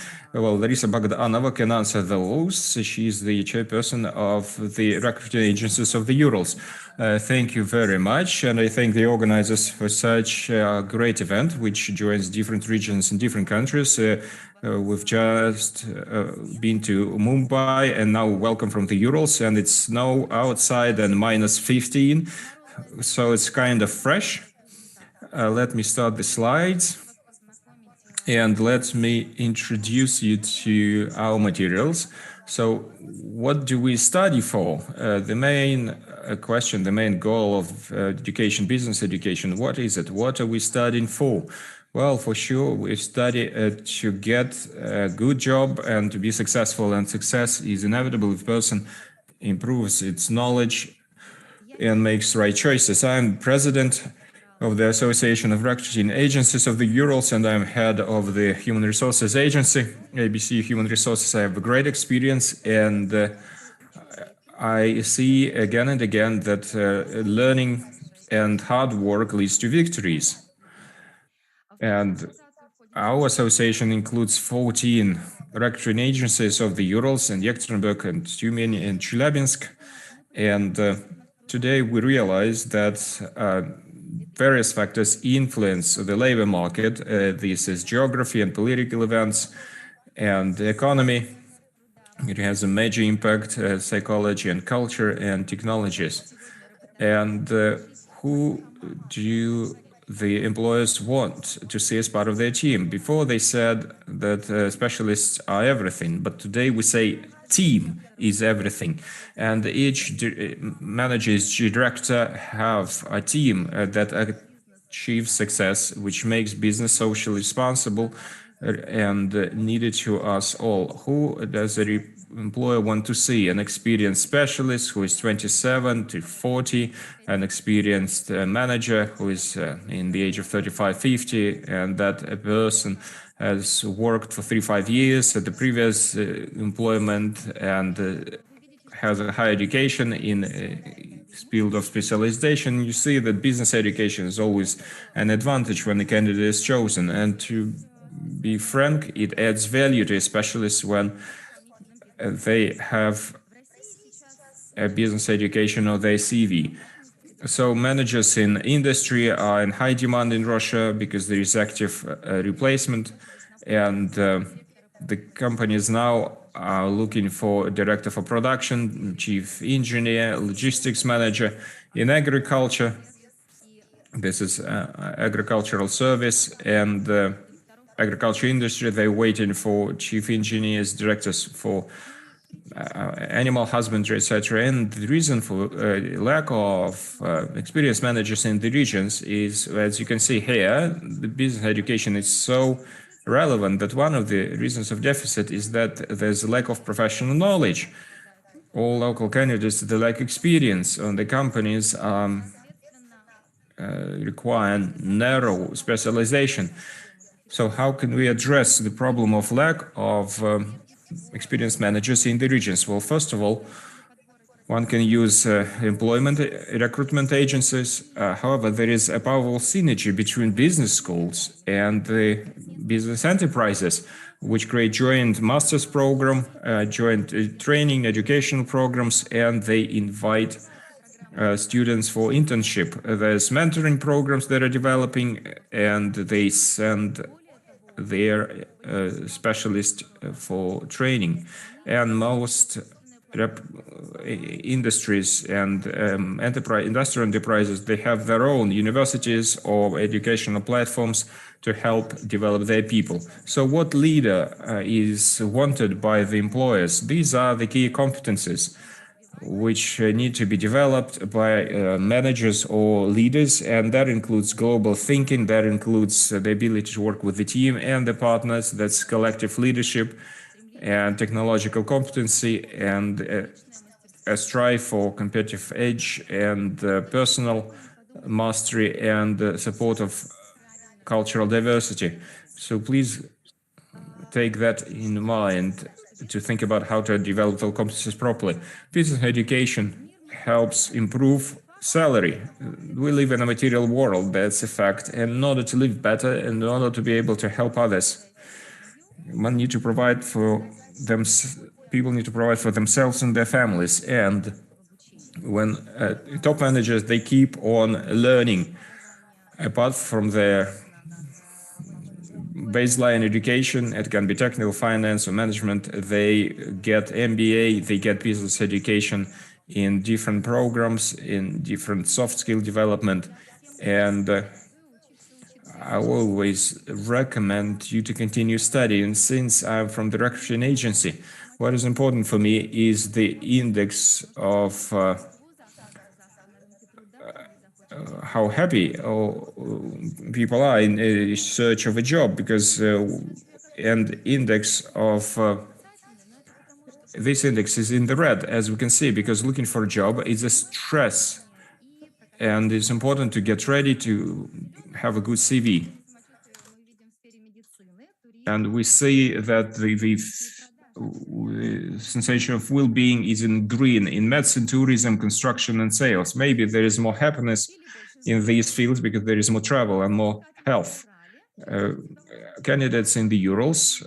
S2: well, Larisa Bogdanova can answer those. She is the chairperson of the recruiting agencies of the Urals. Thank you very much, and I thank the organizers for such a great event, which joins different regions in different countries. We've just been to Mumbai, and now welcome from the Urals, and it's snow outside and minus 15, so it's kind of fresh. Let me start the slides. And let me introduce you to our materials. So what do we study for? The main question, the main goal of education, business education, what is it? What are we studying for? Well, for sure, we study to get a good job and to be successful. And success is inevitable if a person improves its knowledge and makes right choices. I'm president of the Association of Recruiting Agencies of the Urals, and I'm head of the Human Resources Agency, ABC Human Resources. I have a great experience, and I see again and again that learning and hard work leads to victories. And our association includes 14 recruiting agencies of the Urals and Yekaterinburg and Tyumen and Chelyabinsk. And today we realize that various factors influence the labor market. This is geography and political events and the economy. It has a major impact, psychology and culture and technologies. And who do the employers want to see as part of their team? Before they said that specialists are everything, but today we say team is everything. And each manager, each director have a team that achieves success, which makes business socially responsible and needed to us all. Who does the employer want to see? An experienced specialist who is 27 to 40, an experienced manager who is in the age of 35, 50, and that a person has worked for 3-5 years at the previous employment and has a high education in field of specialization. You see that business education is always an advantage when the candidate is chosen. And to be frank, it adds value to specialists when they have a business education on their CV. So managers in industry are in high demand in Russia because there is active replacement, and the companies now are looking for a director for production, chief engineer, logistics manager. In agriculture, this is agricultural service, and agriculture industry, they're waiting for chief engineers, directors for animal husbandry, etc. And the reason for lack of experienced managers in the regions is, as you can see here, the business education is so relevant that one of the reasons of deficit is that there's a lack of professional knowledge. All local candidates, they lack experience, and the companies require narrow specialization. So how can we address the problem of lack of experienced managers in the regions? Well, first of all, one can use employment recruitment agencies. However, there is a powerful synergy between business schools and the business enterprises, which create joint master's program, joint training, educational programs, and they invite students for internship. There's mentoring programs that are developing, and they send their specialists for training. And most industries and industrial enterprises, they have their own universities or educational platforms to help develop their people. So what leader is wanted by the employers? These are the key competencies which need to be developed by managers or leaders, and that includes global thinking, that includes the ability to work with the team and the partners, that's collective leadership and technological competency, and a strive for competitive edge and personal mastery and support of cultural diversity. So please take that in mind to think about how to develop those competencies properly. Business education helps improve salary. We live in a material world, that's a fact, and in order to live better, in order to be able to help others, Man need to provide for them. People need to provide for themselves and their families. And when top managers, they keep on learning apart from their baseline education. It can be technical finance or management. They get MBA, they get business education in different programs, in different soft skill development. And I always recommend you to continue studying. Since I'm from the recruiting agency, what is important for me is the index of how happy people are in search of a job, because and index of this index is in the red, as we can see, because looking for a job is a stress. And it's important to get ready to have a good CV. And we see that the sensation of well-being is in green in medicine, tourism, construction, and sales. Maybe there is more happiness in these fields because there is more travel and more health. Candidates in the Urals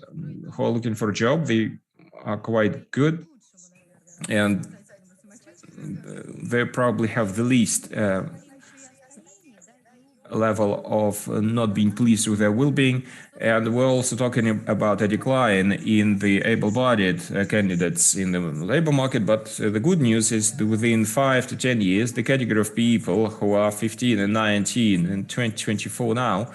S2: who are looking for a job, they are quite good, and they probably have the least level of not being pleased with their well-being. And we're also talking about a decline in the able-bodied candidates in the labor market. But the good news is that within 5 to 10 years, the category of people who are 15 and 19 and 2024 now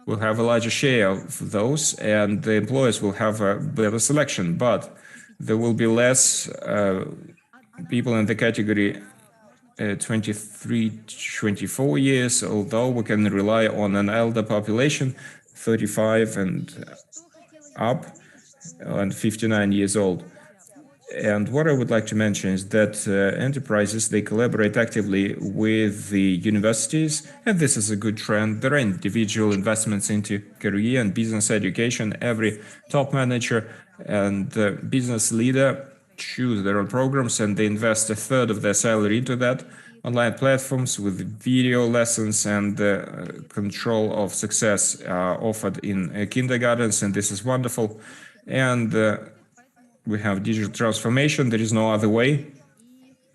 S2: will have a larger share of those, and the employers will have a better selection. But there will be less people in the category 23 to 24 years, although we can rely on an elder population, 35 and up, and 59 years old. And what I would like to mention is that enterprises, they collaborate actively with the universities, and this is a good trend. There are individual investments into career and business education. Every top manager and business leader choose their own programs, and they invest a third of their salary into that. Online platforms with video lessons and control of success are offered in kindergartens, and this is wonderful. And we have digital transformation. There is no other way.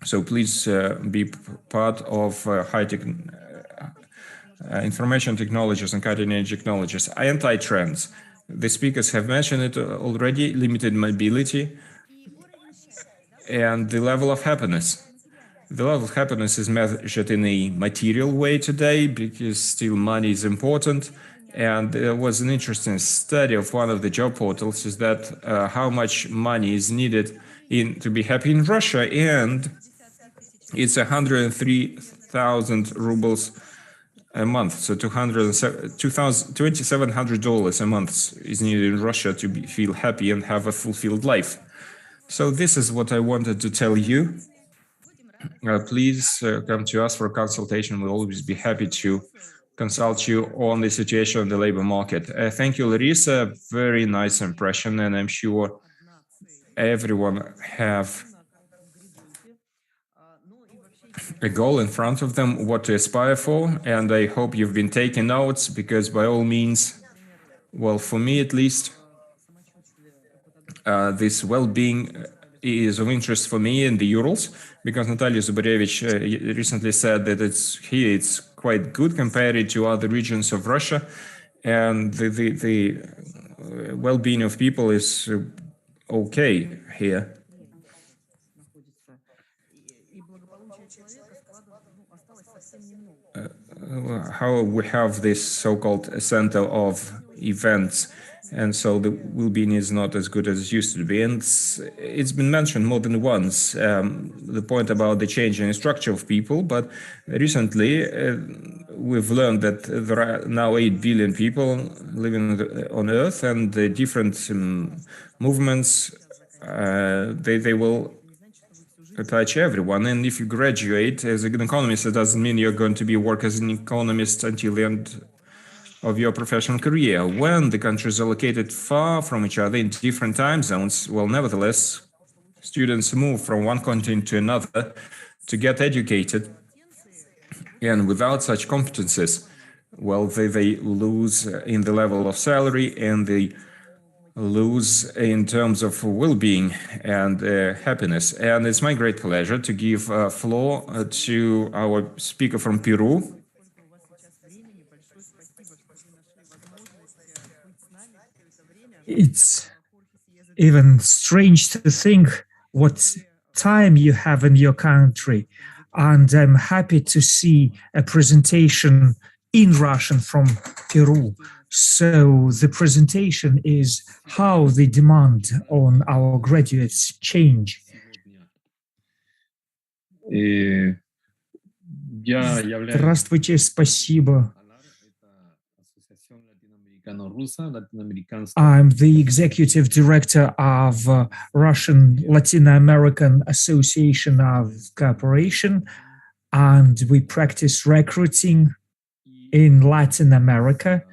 S2: So please be part of high-tech information technologies and cutting-edge technologies. Anti-trends. The speakers have mentioned it already. Limited mobility and the level of happiness. The level of happiness is measured in a material way today because still money is important. And there was an interesting study of one of the job portals, is that how much money is needed to be happy in Russia, and it's 103,000 rubles a month. So $2,700 a month is needed in Russia to feel happy and have a fulfilled life. So this is what I wanted to tell you. Please come to us for a consultation. We'll always be happy to consult you on the situation of the labor market. Thank you, Larissa. Very nice impression, and I'm sure everyone have a goal in front of them, what to aspire for, and I hope you've been taking notes, because by all means, well, for me at least, this well-being is of interest for me in the Urals, because Natalia Zubarevich recently said that it's quite good compared to other regions of Russia, and the well-being of people is okay here. How we have this so-called center of events, and so the well-being is not as good as it used to be. And it's been mentioned more than once, the point about the change in the structure of people. But recently, we've learned that there are now 8 billion people living on Earth, and the different movements, they will touch everyone. And if you graduate as an economist, it doesn't mean you're going to work as an economist until the end of your professional career. When the countries are located far from each other in different time zones, well, nevertheless, students move from one continent to another to get educated. And without such competences, well, they lose in the level of salary, and the lose in terms of well-being and happiness. And it's my great pleasure to give floor to our speaker from Peru.
S1: It's even strange to think what time you have in your country. And I'm happy to see a presentation in Russian from Peru. So the presentation is how the demand on our graduates change. Здравствуйте, спасибо. I'm the executive director of Russian Latin American Association of Cooperation, and we practice recruiting in Latin America.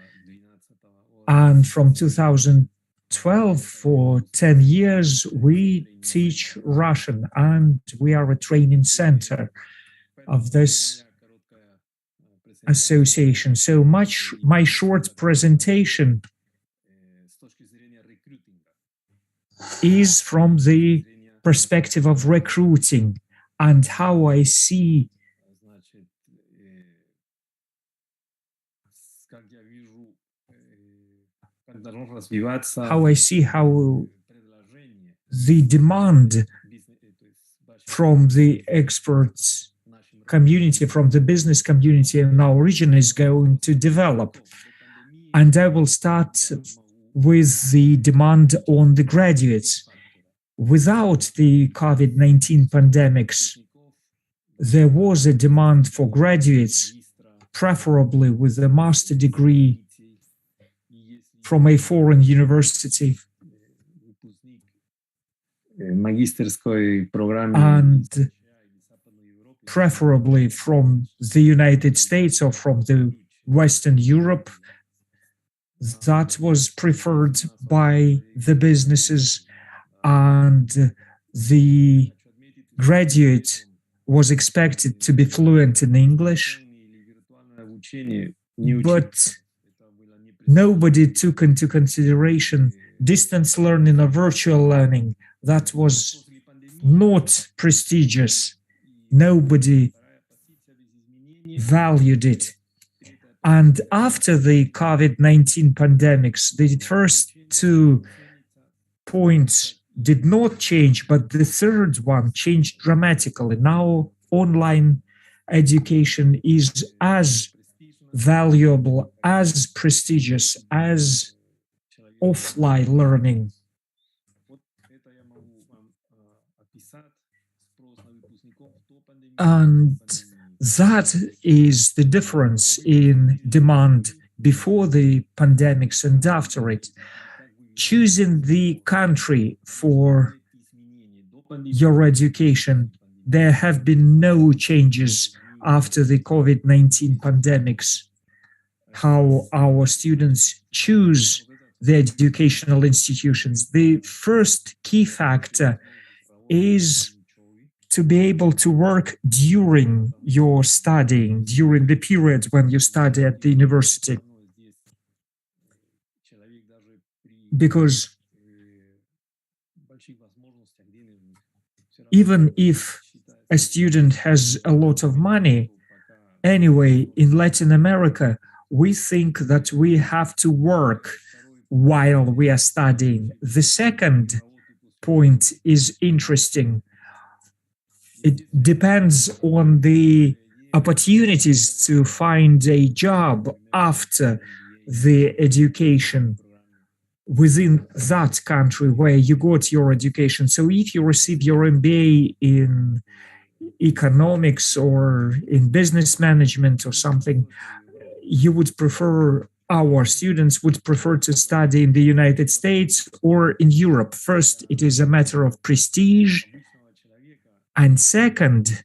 S1: And from 2012, for 10 years, we teach Russian, and we are a training center of this association. So my short presentation is from the perspective of recruiting and how I see how the demand from the experts community, from the business community in our region is going to develop. And I will start with the demand on the graduates. Without the COVID-19 pandemics, there was a demand for graduates, preferably with a master degree from a foreign university. And preferably from the United States or from the Western Europe. That was preferred by the businesses, and the graduate was expected to be fluent in English, but nobody took into consideration distance learning or virtual learning. That was not prestigious. Nobody valued it. And after the COVID-19 pandemics, the first 2 points did not change, but the third one changed dramatically. Now online education is as valuable, as prestigious as offline learning. And that is the difference in demand before the pandemics and after it. Choosing the country for your education, there have been no changes after the COVID-19 pandemics. How our students choose the educational institutions. The first key factor is to be able to work during your studying, during the period when you study at the university. Because even if a student has a lot of money, anyway, in Latin America, we think that we have to work while we are studying. The second point is interesting. It depends on the opportunities to find a job after the education within that country where you got your education. So if you receive your MBA in economics or in business management or something, you would prefer, our students would prefer to study in the United States or in Europe. First, it is a matter of prestige. And second,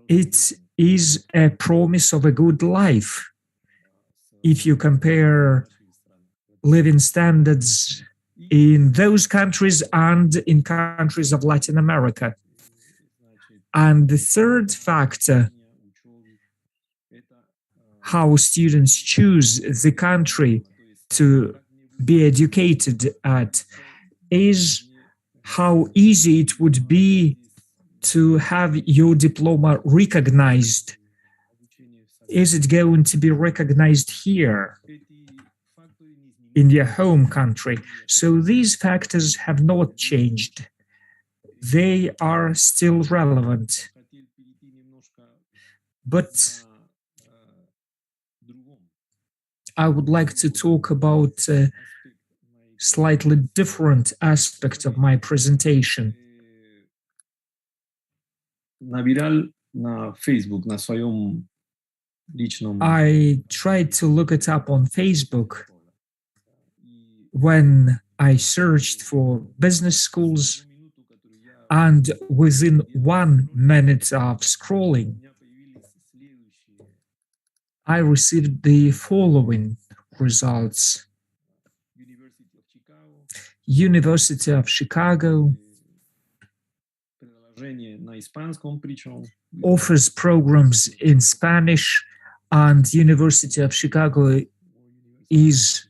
S1: it is a promise of a good life. If you compare living standards in those countries and in countries of Latin America. And the third factor, how students choose the country to be educated at is how easy it would be to have your diploma recognized. Is it going to be recognized here in your home country? So these factors have not changed. They are still relevant. But I would like to talk about a slightly different aspect of my presentation. I tried to look it up on Facebook when I searched for business schools, and within 1 minute of scrolling, I received the following results. University of Chicago offers programs in Spanish, and University of Chicago is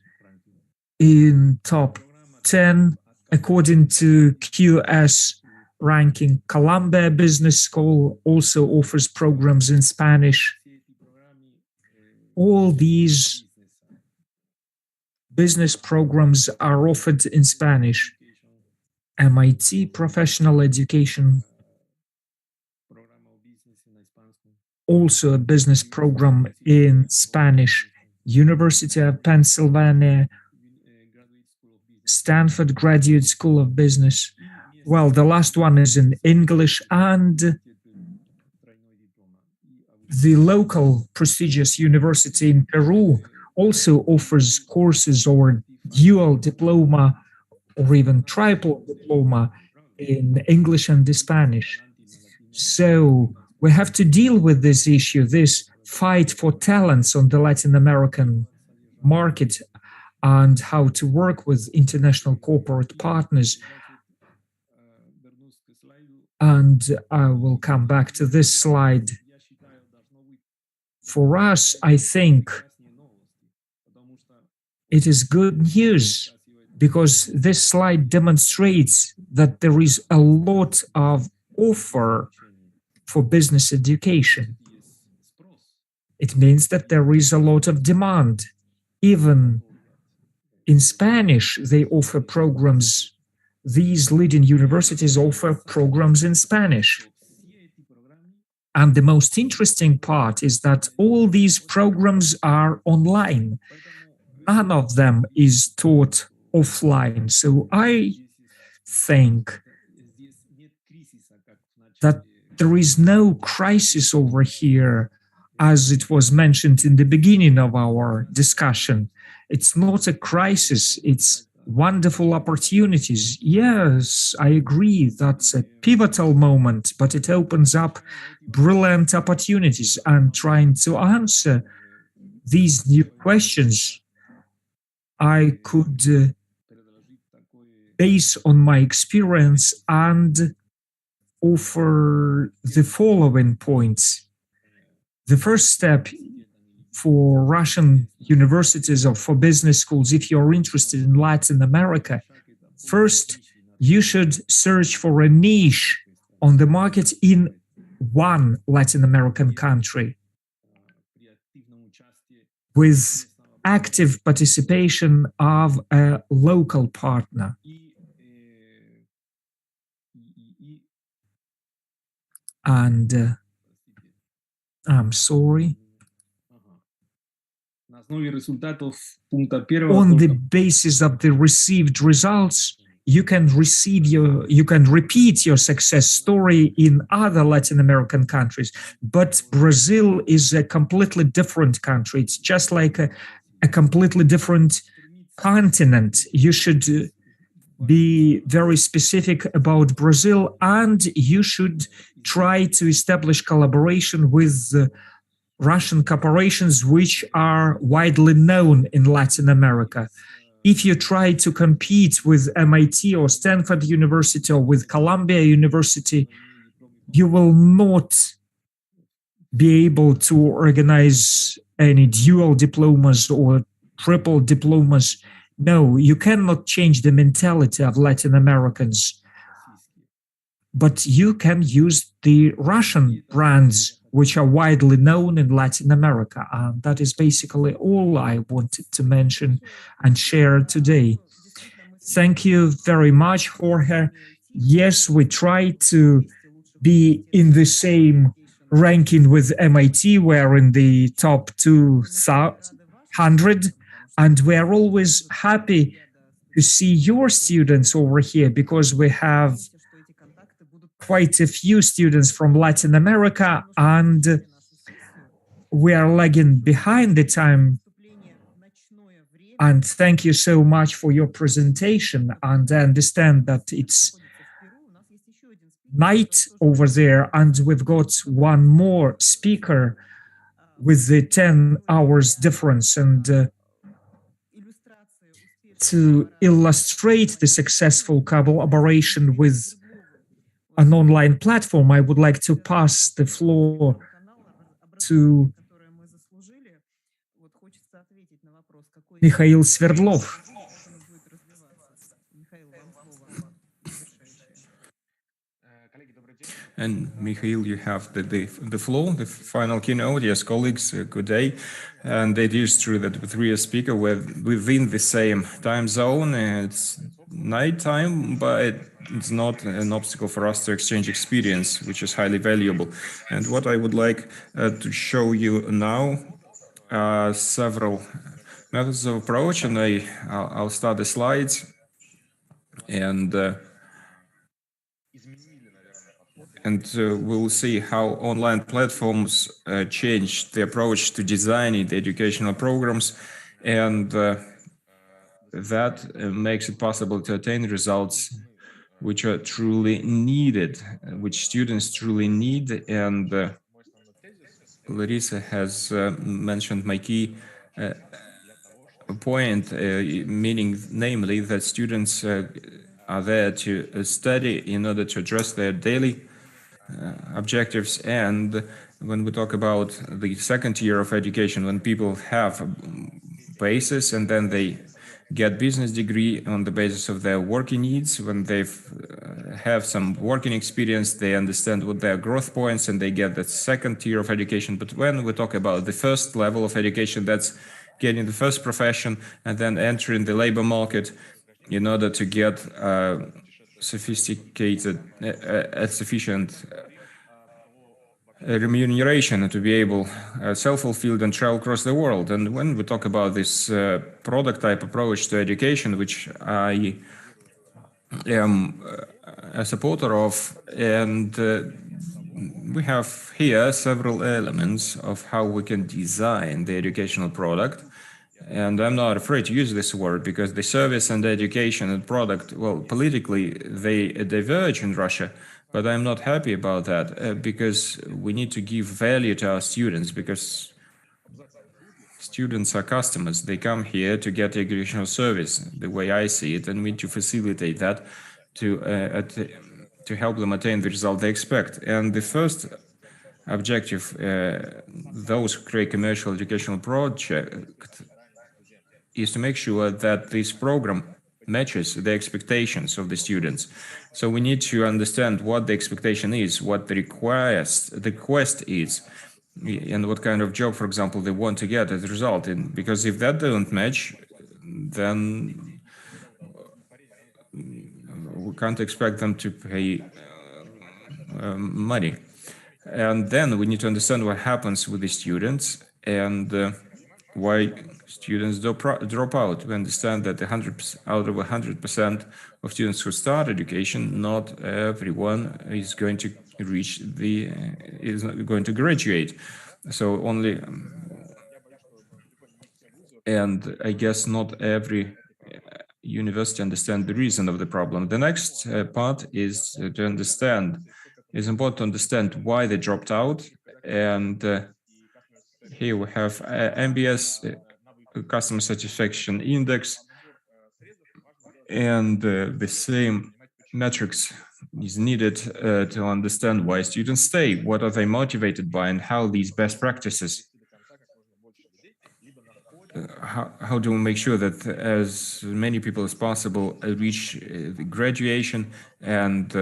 S1: in top 10 according to QS ranking. Columbia Business School also offers programs in Spanish. All these business programs are offered in Spanish. MIT Professional Education, also a business program in Spanish. University of Pennsylvania, Stanford Graduate School of Business. Well, the last one is in English, and the local prestigious university in Peru also offers courses or dual diploma or even triple diploma in English and Spanish. So we have to deal with this issue, this fight for talents on the Latin American market, and how to work with international corporate partners. And I will come back to this slide. For us, I think it is good news, because this slide demonstrates that there is a lot of offer for business education. It means that there is a lot of demand. Even in Spanish, they offer programs. These leading universities offer programs in Spanish. And the most interesting part is that all these programs are online. None of them is taught offline. So I think that there is no crisis over here, as it was mentioned in the beginning of our discussion. It's not a crisis, it's wonderful opportunities. Yes, I agree, that's a pivotal moment, but it opens up brilliant opportunities. And trying to answer these new questions, I could base on my experience and offer the following points. The first step for Russian universities or for business schools, if you're interested in Latin America, first, you should search for a niche on the market in one Latin American country with active participation of a local partner. And I'm sorry. On the basis of the received results, you can repeat your success story in other Latin American countries. But Brazil is a completely different country. It's just like a completely different continent. You should be very specific about Brazil, and you should try to establish collaboration with Russian corporations which are widely known in Latin America. If you try to compete with MIT or Stanford University or with Columbia University, you will not be able to organize any dual diplomas or triple diplomas No, you cannot change the mentality of Latin Americans, but you can use the Russian brands which are widely known in Latin America. And that is basically all I wanted to mention and share today. Thank you very much, Jorge. Yes, we try to be in the same ranking with MIT. We're in the top 200, and we're always happy to see your students over here because we have quite a few students from Latin America, and we are lagging behind the time. And thank you so much for your presentation. And I understand that it's night over there, and we've got one more speaker with the 10 hours difference. And to illustrate the successful collaboration with an online platform, I would like to pass the floor to Mikhail Sverdlov.
S2: And Mikhail, you have the floor, the final keynote. Yes, colleagues, good day. And it is true that with three speakers we're within the same time zone. It's nighttime, but it's not an obstacle for us to exchange experience, which is highly valuable. And what I would like to show you now are several methods of approach, and I'll start the slides. And we'll see how online platforms changed the approach to designing the educational programs, and that makes it possible to attain results which are truly needed, which students truly need. And Larissa has mentioned my key point, meaning namely that students are there to study in order to address their daily objectives. And when we talk about the second year of education, when people have a basis and then they get business degree on the basis of their working needs, when they have some working experience, they understand what their growth points and they get that second tier of education. But when we talk about the first level of education, that's getting the first profession and then entering the labor market in order to get sophisticated, sufficient remuneration to be able self-fulfilled and travel across the world. And when we talk about this product type approach to education, which I am a supporter of, and we have here several elements of how we can design the educational product. And I'm not afraid to use this word because the service and the education and product, well, politically, they diverge in Russia, but I'm not happy about that because we need to give value to our students, because students are customers. They come here to get educational service, the way I see it, and we need to facilitate that to help them attain the result they expect. And the first objective, those who create commercial educational project, is to make sure that this program matches the expectations of the students. So we need to understand what the expectation is, what the request is, and what kind of job, for example, they want to get as a result. Because if that doesn't match, then we can't expect them to pay money. And then we need to understand what happens with the students and why students drop out. We understand that out of 100% of students who start education, not everyone is going to is going to graduate. So only, and I guess not every university understands the reason of the problem. The next part is to understand. It's important to understand why they dropped out, and here we have MBS, Customer Satisfaction Index, and the same metrics is needed to understand why students stay, what are they motivated by, and how these best practices how do we make sure that as many people as possible reach the graduation, and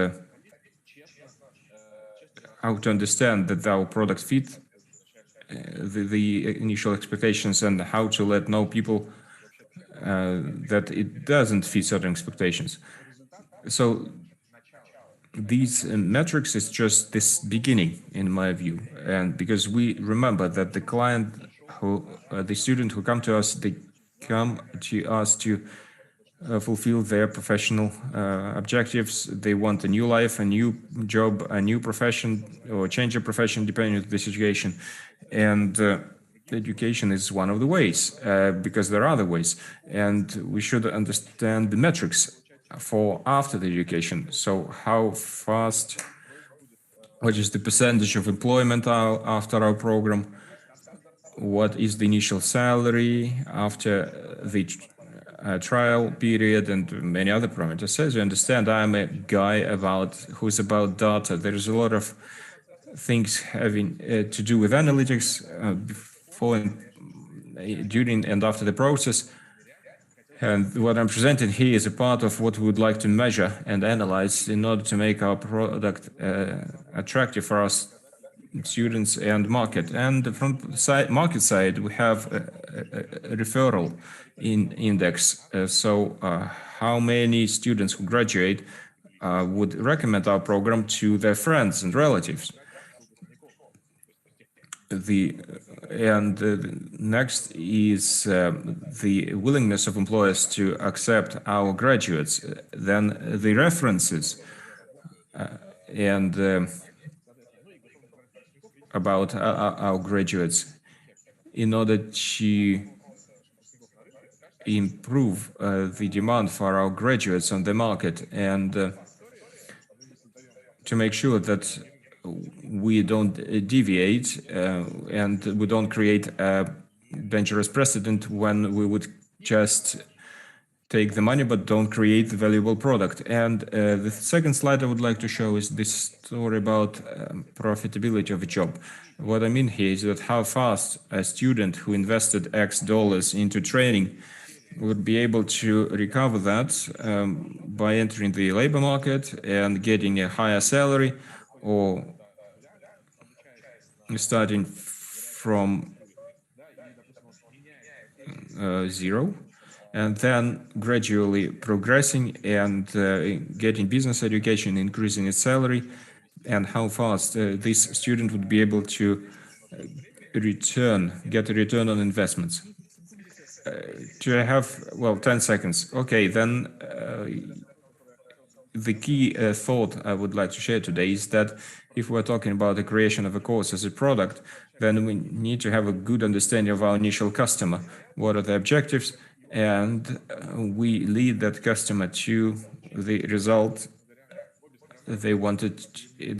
S2: how to understand that our product fit the initial expectations, and how to let know people that it doesn't fit certain expectations. So these metrics is just this beginning, in my view, and because we remember that the client the student who come to us, they come to us to fulfill their professional objectives. They want a new life, a new job, a new profession, or change of profession depending on the situation. And education is one of the ways, because there are other ways, and we should understand the metrics for after the education. So how fast, what is the percentage of employment after our program? What is the initial salary after the trial period, and many other parameters. As you understand, I'm a guy who's about data. There's a lot of things having to do with analytics before, during, and after the process. And what I'm presenting here is a part of what we would like to measure and analyze in order to make our product attractive for us students and market. And from the market side, we have a referral index. So how many students who graduate would recommend our program to their friends and relatives. Next is the willingness of employers to accept our graduates. Then the references and about our graduates, in order to improve the demand for our graduates on the market, and to make sure that we don't deviate and we don't create a dangerous precedent when we would just take the money but don't create the valuable product. And the second slide I would like to show is this story about profitability of a job. What I mean here is that how fast a student who invested X dollars into training would be able to recover that by entering the labor market and getting a higher salary, or starting from zero, and then gradually progressing and getting business education, increasing its salary, and how fast this student would be able to get a return on investments. Do I have, 10 seconds? Okay, then the key thought I would like to share today is that if we're talking about the creation of a course as a product, then we need to have a good understanding of our initial customer. What are the objectives? And we lead that customer to the result they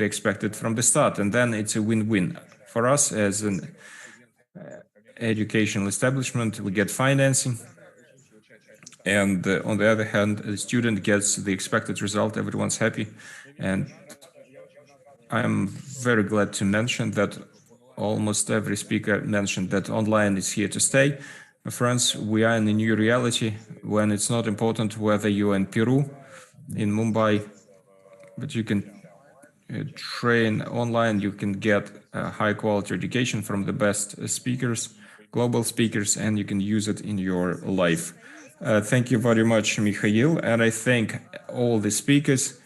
S2: expected from the start. And then it's a win-win. For us as an educational establishment, we get financing. And on the other hand, the student gets the expected result, everyone's happy. And I'm very glad to mention that almost every speaker mentioned that online is here to stay. Friends, we are in a new reality when it's not important whether you're in Peru, in Mumbai, but you can train online, you can get a high quality education from the best speakers, global speakers, and you can use it in your life. Thank you very much, Mikhail, and I thank all the speakers.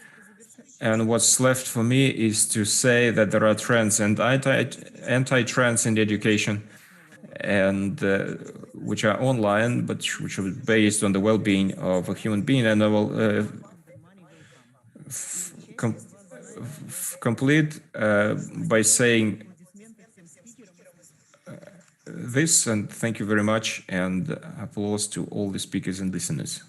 S2: And what's left for me is to say that there are trends and anti-trends in education, and which are online, but which are based on the well-being of a human being. And I will complete by saying this, and thank you very much, and applause to all the speakers and listeners.